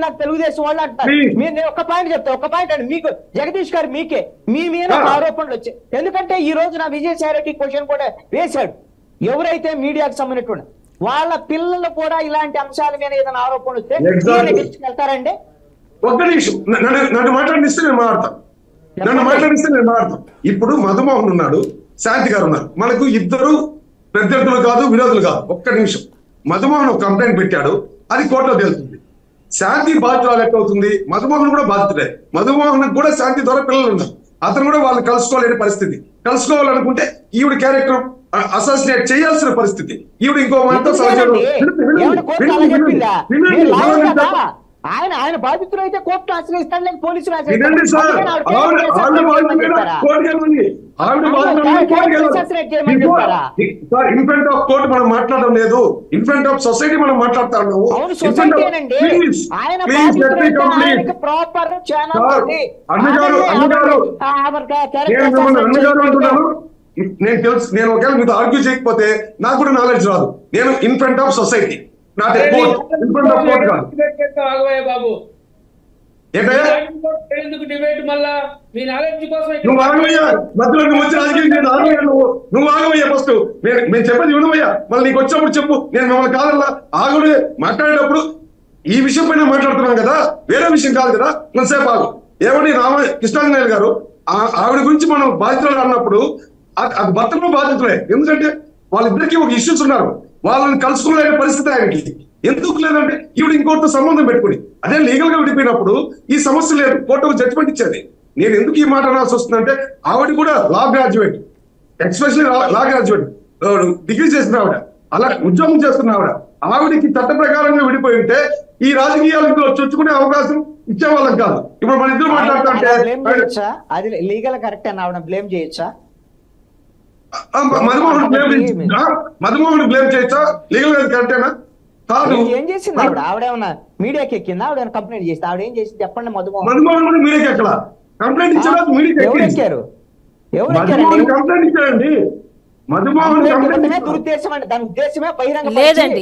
నాకు తెలుగుదేశం వాళ్ళు అంటారు. నేను ఒక పాయింట్ చెప్తా, ఒక పాయింట్ అండి మీకు జగదీష్ గారు, మీకే మీ మీద ఆరోపణలు వచ్చాయి. ఎందుకంటే ఈ రోజు నా విజయసాయి రెడ్డి క్వశ్చన్ కూడా వేశాడు. ఎవరైతే మీడియాకు సంబంధించిన వాళ్ళ పిల్లలు కూడా ఇలాంటి అంశాల మీద ఏదైనా ఆరోపణలు వస్తే వెళ్తారండి. ఒక్క నిమిషం నన్ను మాట్లాడిస్తే నేను మాట్లాడతాను. ఇప్పుడు మధుమోహన్ ఉన్నాడు, శాంతి గారు ఉన్నారు, మనకు ఇద్దరు ప్రత్యర్థులు కాదు, విరోధులు కాదు. ఒక్క నిమిషం, మధుమోహన్ ఒక కంప్లైంట్ పెట్టాడు, అది కోర్టులో తేలుతుంది. శాంతి బాధితురాలు ఎట్లవుతుంది? మధుమోహన్ కూడా బాధితుడే. మధుమోహన్ కూడా శాంతి ద్వారా పిల్లలు ఉన్నారు, అతను కూడా వాళ్ళని కలుసుకోలేని పరిస్థితి. కలుసుకోవాలనుకుంటే ఈవిడ క్యారెక్టర్ అసాసినేట్ చేయాల్సిన పరిస్థితి. ఈవిడ ఇంకో మాటతో ఆయన బాధితులు అయితే కోర్టు ఆశ్రయిస్తాడు, లేదు పోలీసులు ఇన్ఫ్రంట్ ఆఫ్ కోర్టు మనం మాట్లాడడం లేదు, ఇన్ఫ్రంట్ ఆఫ్ సొసైటీ మనం మాట్లాడుతా ఉన్నాము. నేను తెలుసు, నేను ఒకవేళ మీతో ఆర్గ్యూ చేయకపోతే నాకు కూడా నాలెడ్జ్ రాదు. నేను in front of society, not court, in front of court కాదు. నువ్వు ఆగమయ్యా, మధ్యలో నువ్వు వచ్చి రాజకీయం నువ్వు ఆగమయ్యా. ఫస్ట్ నేను చెప్పేది వినమయ్యా, మళ్ళీ నీకు వచ్చినప్పుడు చెప్పు. నేను మిమ్మల్ని కాదల్లా ఆగుడే మాట్లాడేటప్పుడు ఈ విషయం పైన మాట్లాడుతున్నాం కదా, వేరే విషయం కాదు కదా. కొంతసేపు ఆగు. ఏమండి కృష్ణాంజనేయులు గారు, ఆవిడ గురించి మనం బాధితులు అన్నప్పుడు అది భర్తలో బాధితులే. ఎందుకంటే వాళ్ళిద్దరికీ ఒక ఇష్యూస్ ఉన్నారు, వాళ్ళని కలుసుకోలేని పరిస్థితి ఆయనకి. ఎందుకు లేదంటే ఈవిడ ఇంకోటితో సంబంధం పెట్టుకుని అదే లీగల్ గా విడిపోయినప్పుడు ఈ సమస్య లేదు, కోర్టుకు జడ్జిమెంట్ ఇచ్చేది. నేను ఎందుకు ఈ మాట అనాల్సి వస్తుందంటే ఆవిడ కూడా law graduate, especially law graduate, degree చేసిన ఆవిడ, అలా ఉద్యోగం చేస్తున్న ఆవిడకి చట్ట ప్రకారంగా విడిపోయి ఉంటే ఈ రాజకీయాలకు చొచ్చుకునే అవకాశం ఇచ్చేవాళ్ళం కాదు. ఇప్పుడు మన ఇద్దరు మాట్లాడుతుంటే అది లీగల్ కరెక్ట్ అని ఆవిడ బ్లేమ్ చేయొచ్చా? మధుమోహన్ బ్లేమ్ చేయొచ్చా? లీగల్ గా కరెక్టేనా? కాదు. ఏం చేసింది ఆవిడ? ఆవిడేమన్నా మీడియాకి ఎక్కిందా? ఆవిడ కంప్లైంట్ చేస్తే ఆవిడ ఏం చేసింది చెప్పండి? మధుమోహన్ కూడా మీడియాకి ఎక్కలా, కంప్లైంట్ ఇచ్చారు. ఎవరు ఎక్కారు? కంప్లైంట్ ఇచ్చారండి. దురుద్దేశం అంటే దాని ఉద్దేశమే బహిరంగ లేదండి.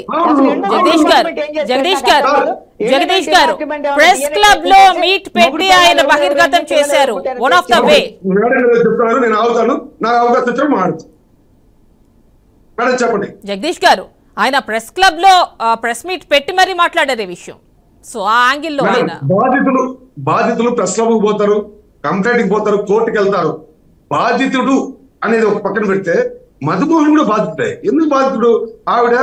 జగదీష్ గారు ప్రెస్ క్లబ్ లో మీట్ పెట్టి ఆయన బహిర్గతం చేశారు. వన్ ఆఫ్ ద వే చెప్తాను, నేను ఆగుతాను, నాకు అవకాశం వచ్చారు మాట్లాడుతాను. మేడం చెప్పండి. జగదీష్ గారు, ఆయన ప్రెస్ క్లబ్ లో ప్రెస్ మీట్ పెట్టి మరీ మాట్లాడారు విషయం. సో ఆ యాంగిల్ లో బాధితులు ప్రెస్ క్లబ్ పోతారు, కంప్లైంట్ పోతారు, కోర్టుకి వెళ్తారు. బాధితుడు అనేది ఒక పక్కన పెడితే మధుమోహన్ కూడా బాధితుడే. ఎందుకు బాధితుడు? ఆవిడ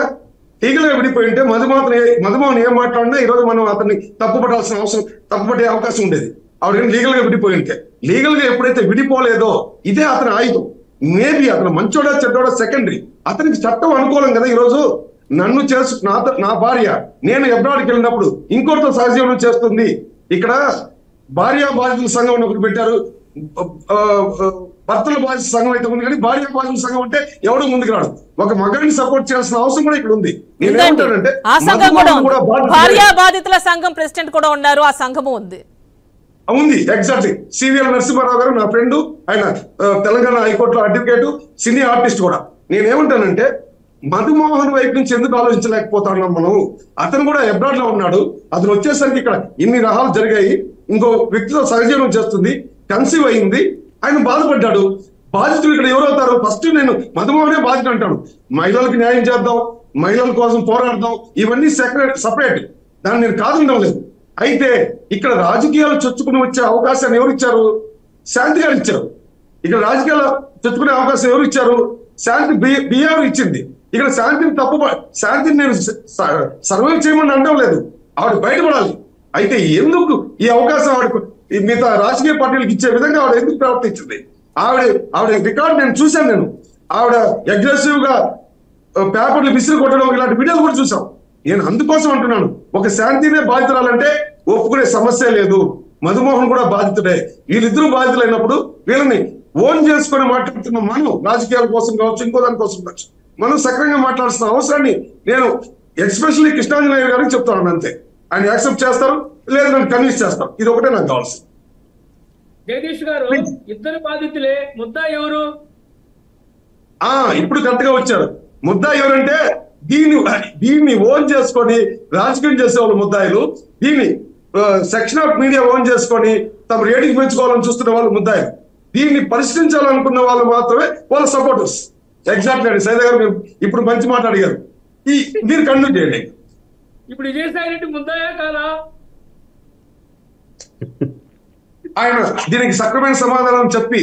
లీగల్ గా విడిపోయి ఉంటే మధుమోహన్ ఏం మాట్లాడినా ఈ రోజు మనం అతన్ని తప్పుపడాల్సిన అవసరం, తప్పుపడే అవకాశం ఉండేది. ఆవిడ లీగల్ గా విడిపోయి ఉంటే, లీగల్ గా ఎప్పుడైతే విడిపోలేదో ఇదే అతని ఆయుధం. మేబీ అతను మంచోడా చెడ్డోడా సెకండరీ, అతనికి చట్టం అనుకూలం కదా. ఈ రోజు నన్ను నా భార్య నేను అబ్రాడ్కి వెళ్ళినప్పుడు ఇంకోటితో సహజీవనం చేస్తుంది, ఇక్కడ భార్య బాధితుల సంఘం అని ఒకటి పెట్టారు, భర్తల బాధితుల సంఘం అయితే ఉంది, కానీ భార్య బాధితుల సంఘం అంటే ఎవడో ముందుకు రాడు. ఒక మగాడిని సపోర్ట్ చేయాల్సిన అవసరం కూడా ఇక్కడ ఉంది. నేనేమంటానంటే ఆ సంఘం కూడా భార్య బాధితుల సంఘం ప్రెసిడెంట్ కూడా ఉన్నారు, ఆ సంఘము ఉంది. ఎగ్జాక్ట్లీ. సివిఎల్ నరసింహారావు గారు నా ఫ్రెండ్, ఆయన తెలంగాణ హైకోర్టులో అడ్వకేట్, సినీ ఆర్టిస్ట్ కూడా. నేనేమంటానంటే మధుమోహన్ వైపు నుంచి ఎందుకు ఆలోచించలేకపోతున్నాం మనం? అతను కూడా అబ్రాడ్ లో ఉన్నాడు, అతను వచ్చేసరికి ఇక్కడ ఇన్ని రహాలు జరిగాయి, ఇంకో వ్యక్తితో సహజీవనం చేస్తుంది, కన్సీవ్ అయింది, ఆయన బాధపడ్డాడు. బాధితులు ఇక్కడ ఎవరవుతారు? ఫస్ట్ నేను మధుమోహనే బాధితుడు అంటాను. మహిళలకు న్యాయం చేద్దాం, మహిళల కోసం పోరాడదాం, ఇవన్నీ సపరేట్, దాన్ని నేను కాదనడం లేదు. అయితే ఇక్కడ రాజకీయాలు చొచ్చుకుని వచ్చే అవకాశాన్ని ఎవరు ఇచ్చారు? శాంతి గారు ఇచ్చారు. ఇక్కడ రాజకీయాలు చొచ్చుకునే అవకాశం ఎవరు ఇచ్చారు? శాంతి బిఆర్ ఇచ్చింది. ఇక్కడ శాంతిని నేను సర్వైవ్ చేయమని అనడం లేదు, ఆవిడ బయటపడాలి. అయితే ఎందుకు ఈ అవకాశం ఆవిడకు మిగతా రాజకీయ పార్టీలకు ఇచ్చే విధంగా ఆవిడ ఎందుకు ప్రవర్తించింది? ఆవిడ రికార్డు నేను చూశాను. ఆవిడ అగ్రెసివ్ గా పేపర్లు విసిరి కొట్టడం ఇలాంటి వీడియోలు కూడా చూసాం. నేను అందుకోసం అంటున్నాను, ఒక శాంతినే బాధితురాలంటే ఒప్పుకునే సమస్య లేదు. మధుమోహన్ కూడా బాధితుడే. వీళ్ళిద్దరూ బాధితులైనప్పుడు వీళ్ళని ఓన్ చేసుకొని మాట్లాడుతున్న మనం రాజకీయాల కోసం కావచ్చు, ఇంకో దాని కోసం కావచ్చు, మనం సక్రమంగా మాట్లాడాల్సిన అవసరాన్ని నేను ఎస్పెషల్లీ కృష్ణాంజనేయ గారికి చెప్తాను. అంతే, ఆయన యాక్సెప్ట్ చేస్తారు, లేదు నన్ను కన్విన్స్ చేస్తారు. ఇది ఒకటే నాకు కావాల్సింది. జగదీష్ గారు, ఇద్దరు బాధితులే, ముద్దా ఎవరు? ఇప్పుడు కరెక్ట్గా వచ్చారు. ముద్దా ఎవరంటే దీన్ని ఓన్ చేసుకొని రాజకీయం చేసే వాళ్ళు ముద్దాయిలు, దీన్ని సెక్షన్ ఆఫ్ మీడియా ఓన్ చేసుకొని తమ రేటింగ్ పెంచుకోవాలని చూస్తున్న వాళ్ళు ముద్దాయిలు, దీన్ని పరిష్కరించాలనుకున్న వాళ్ళు మాత్రమే వాళ్ళ సపోర్టర్స్. ఎగ్జాక్ట్లీ అండి. సైదా గారు ఇప్పుడు మంచి మాట అడిగారు, మీరు కంటిన్యూ చేయండి. ఇప్పుడు విజయసాయి రెడ్డి ముద్దాయా కాదా? ఆయన దీనికి సక్రమైన సమాధానం చెప్పి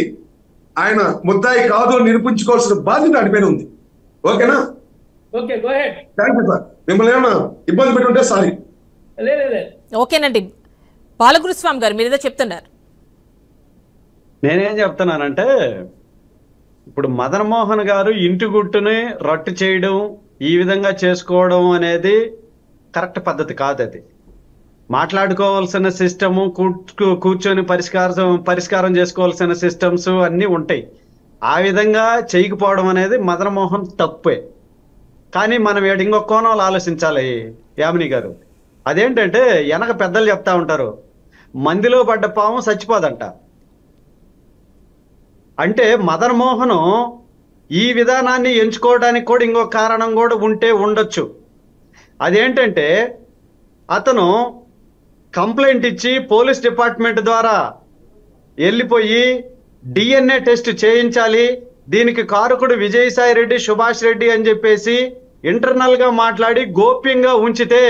ఆయన ముద్దాయి కాదు అని నిరూపించుకోవాల్సిన బాధ్యత ఆయన పైన ఉంది. ఓకేనా? Okay, go head. Thank you sir. మిమ్మల్ని ఏమైనా ఇబ్బంది పెట్టుంటే సారీ. ఓకేనండి. బాలగురుస్వామి గారు మీరేదో చెప్తున్నారు. నేనేం చెప్తున్నానంటే, ఇప్పుడు మదన్ మోహన్ గారు ఇంటి గుట్టుని రట్టు చేయడం, ఈ విధంగా చేసుకోవడం అనేది కరెక్ట్ పద్ధతి కాదు. అది మాట్లాడుకోవాల్సిన సిస్టము, కూర్చొని పరిష్కారం చేసుకోవాల్సిన సిస్టమ్స్ అన్నీ ఉంటాయి. ఆ విధంగా చేయకపోవడం అనేది మదన్ మోహన్ తప్పే. కానీ మనం ఇంకొక కోణంలో ఆలోచించాలి యామిని గారు. అదేంటంటే, వెనక పెద్దలు చెప్తా ఉంటారు, మందిలో పడ్డ పాము చచ్చిపోదంట. అంటే మదన్ మోహన్ ఈ విధానాన్ని ఎంచుకోవడానికి కూడా ఇంకొక కారణం కూడా ఉండొచ్చు. అదేంటంటే, అతను కంప్లైంట్ ఇచ్చి పోలీస్ డిపార్ట్మెంట్ ద్వారా వెళ్ళిపోయి DNA టెస్ట్ చేయించాలి, దీనికి కారకుడు విజయసాయి రెడ్డి, సుభాష్ రెడ్డి అని చెప్పేసి ఇంటర్నల్ గా మాట్లాడి గోప్యంగా ఉంచితే,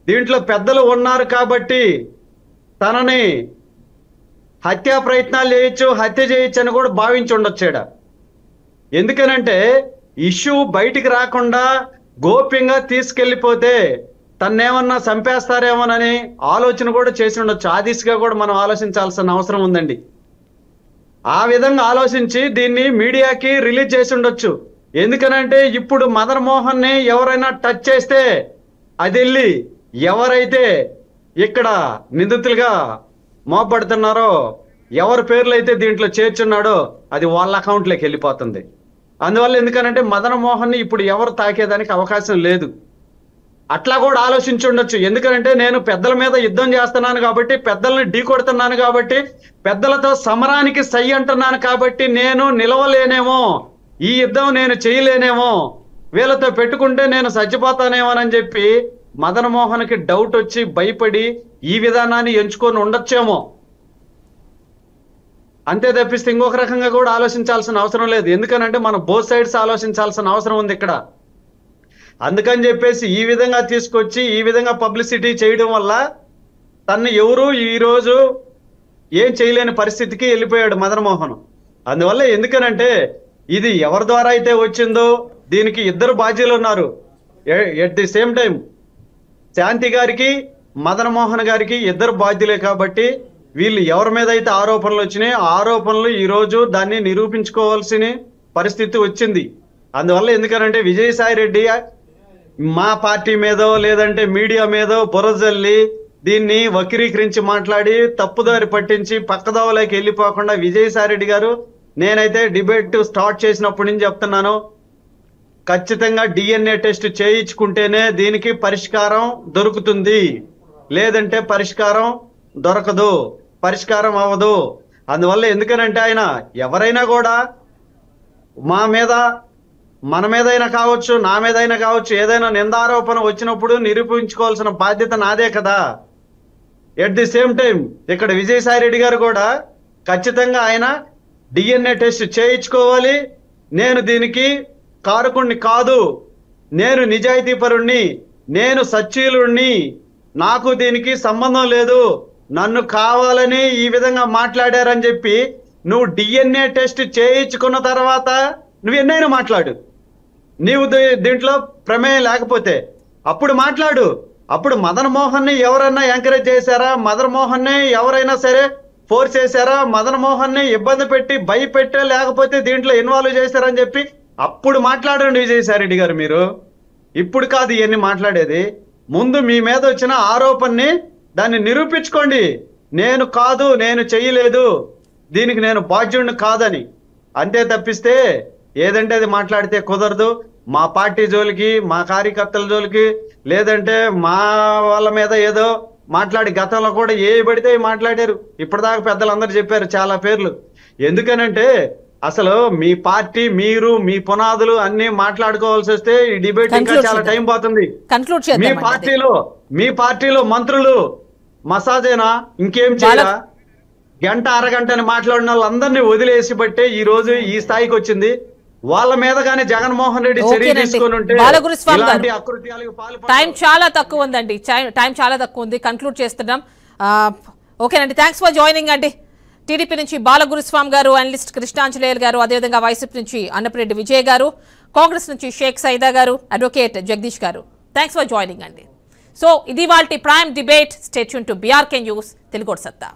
దీంట్లో పెద్దలు ఉన్నారు కాబట్టి తనని హత్యా ప్రయత్నాలు చేయొచ్చు, హత్య చేయొచ్చు అని కూడా భావించి ఉండొచ్చాడ. ఎందుకనంటే ఇష్యూ బయటికి రాకుండా గోప్యంగా తీసుకెళ్లిపోతే తన్నేమన్నా చంపేస్తారేమోనని ఆలోచన కూడా చేసి ఉండొచ్చు. ఆ దిశగా కూడా మనం ఆలోచించాల్సిన అవసరం ఉందండి. ఆ విధంగా ఆలోచించి దీన్ని మీడియాకి రిలీజ్ చేసి ఉండొచ్చు. ఎందుకనంటే ఇప్పుడు మదన్ మోహన్ ని ఎవరైనా టచ్ చేస్తే అది వెళ్ళి ఎవరైతే ఇక్కడ నిందితులుగా మోపడుతున్నారో, ఎవరి పేర్లు అయితే దీంట్లో చేర్చున్నాడో అది వాళ్ళ అకౌంట్లోకి వెళ్ళిపోతుంది. అందువల్ల ఎందుకనంటే మదన్ మోహన్ ని ఇప్పుడు ఎవరు తాకేదానికి అవకాశం లేదు. అట్లా కూడా ఆలోచించి ఉండొచ్చు. ఎందుకంటే నేను పెద్దల మీద యుద్ధం చేస్తున్నాను కాబట్టి, పెద్దల్ని ఢీ కొడుతున్నాను కాబట్టి, పెద్దలతో సమరానికి సై అంటున్నాను కాబట్టి నేను నిలవలేనేమో, ఈ యుద్ధం నేను చేయలేనేమో, వీళ్ళతో పెట్టుకుంటే నేను చచ్చిపోతానేమోనని చెప్పి మదన్ మోహన్కి డౌట్ వచ్చి భయపడి ఈ విధానాన్ని ఎంచుకొని ఉండొచ్చేమో. అంతే తప్పిస్తే ఇంకొక రకంగా కూడా ఆలోచించాల్సిన అవసరం లేదు. ఎందుకనంటే మనం బోత్ సైడ్స్ ఆలోచించాల్సిన అవసరం ఉంది ఇక్కడ. అందుకని చెప్పేసి ఈ విధంగా తీసుకొచ్చి ఈ విధంగా పబ్లిసిటీ చేయడం వల్ల తను ఎవరు ఈరోజు ఏం చేయలేని పరిస్థితికి వెళ్ళిపోయాడు మదన్ మోహన్. అందువల్ల ఎందుకనంటే ఇది ఎవరి ద్వారా అయితే వచ్చిందో దీనికి ఇద్దరు బాధ్యులు ఉన్నారు. ఎట్ ది సేమ్ టైం శాంతి గారికి, మదన్ మోహన్ గారికి ఇద్దరు బాధ్యులే. కాబట్టి వీళ్ళు ఎవరి మీద అయితే ఆరోపణలు వచ్చినాయి, ఆరోపణలు ఈరోజు దాన్ని నిరూపించుకోవాల్సిన పరిస్థితి వచ్చింది. అందువల్ల ఎందుకనంటే విజయసాయి రెడ్డి మా పార్టీ మీదో లేదంటే మీడియా మీదో బురజల్లి దీన్ని వక్రీకరించి మాట్లాడి తప్పుదారి పట్టించి పక్కదోవలోకి వెళ్ళిపోకుండా విజయసాయి రెడ్డి గారు, నేనైతే డిబేట్ స్టార్ట్ చేసినప్పటి నుంచి చెప్తున్నాను, ఖచ్చితంగా DNA టెస్ట్ చేయించుకుంటేనే దీనికి పరిష్కారం దొరుకుతుంది, లేదంటే పరిష్కారం దొరకదు, పరిష్కారం అవ్వదు. అందువల్ల ఎందుకనంటే ఆయన ఎవరైనా కూడా మా మీద, మన మీదైనా కావచ్చు, నా మీదైనా కావచ్చు, ఏదైనా నిందారోపణ వచ్చినప్పుడు నిరూపించుకోవాల్సిన బాధ్యత నాదే కదా. ఎట్ ది సేమ్ టైం ఇక్కడ విజయసాయి రెడ్డి గారు కూడా ఖచ్చితంగా ఆయన DNA టెస్ట్ చేయించుకోవాలి. నేను దీనికి కారకుణ్ణి కాదు, నేను నిజాయితీపరుణ్ణి, నేను సచ్చీలుణ్ణి, నాకు దీనికి సంబంధం లేదు, నన్ను కావాలని ఈ విధంగా మాట్లాడారని చెప్పి నువ్వు DNA టెస్ట్ చేయించుకున్న తర్వాత నువ్వు ఎన్నైనా మాట్లాడు. నీవు దీంట్లో ప్రమేయం లేకపోతే అప్పుడు మాట్లాడు. అప్పుడు మదన్ మోహన్ ని ఎవరైనా ఎంకరేజ్ చేశారా, మదన్ మోహన్ ని ఎవరైనా సరే ఫోర్స్ చేశారా, మదన్ మోహన్ ని ఇబ్బంది పెట్టి భయపెట్టే లేకపోతే దీంట్లో ఇన్వాల్వ్ చేశారని చెప్పి అప్పుడు మాట్లాడండి విజయసాయి రెడ్డి గారు. మీరు ఇప్పుడు కాదు ఇవన్నీ మాట్లాడేది, ముందు మీ మీద వచ్చిన ఆరోపణని దాన్ని నిరూపించుకోండి. నేను కాదు, నేను చెయ్యలేదు, దీనికి నేను బాధ్యుడిని కాదని. అంతే తప్పిస్తే ఏదంటే అది మాట్లాడితే కుదరదు. మా పార్టీ జోలికి, మా కార్యకర్తల జోలికి, లేదంటే మా వాళ్ళ మీద ఏదో మాట్లాడి గతంలో కూడా ఏ పడితే మాట్లాడారు. ఇప్పటిదాకా పెద్దలందరూ చెప్పారు చాలా పేర్లు. ఎందుకనంటే అసలు మీ పార్టీ, మీరు, మీ పునాదులు అన్ని మాట్లాడుకోవాల్సి వస్తే ఈ డిబేట్ ఇంకా చాలా టైం పోతుంది. మీ పార్టీలో మంత్రులు మసాజేనా, ఇంకేం చేయాలా? గంట అరగంటని మాట్లాడిన వాళ్ళందరినీ వదిలేసి బట్టే ఈ రోజు ఈ స్థాయికి వచ్చింది. వాళ్ళ మీద కానీ జగన్మోహన్ రెడ్డి చర్య తీసుకొని ఉంటే ఇలాంటి అకృత్యాలకు టైం చాలా తక్కువ ఉందండి, టైం చాలా తక్కువ ఉంది, కన్క్లూడ్ చేస్తున్నాం. ఓకేనండి, థ్యాంక్స్ ఫర్ జాయినింగ్ అండి. టీడీపీ నుంచి బాలగురుస్వామి గారు, అనలిస్ట్ కృష్ణాంజనేయులు గారు, అదేవిధంగా వైసీపీ నుంచి అన్నపరెడ్డి విజయ్ గారు, కాంగ్రెస్ నుంచి షేక్ సైదా గారు, అడ్వకేట్ జగదీష్ గారు, థ్యాంక్స్ ఫర్ జాయినింగ్ అండి. సో ఇది వాల్టి prime debate. Stay tune to BRK news Telugu సత్తా.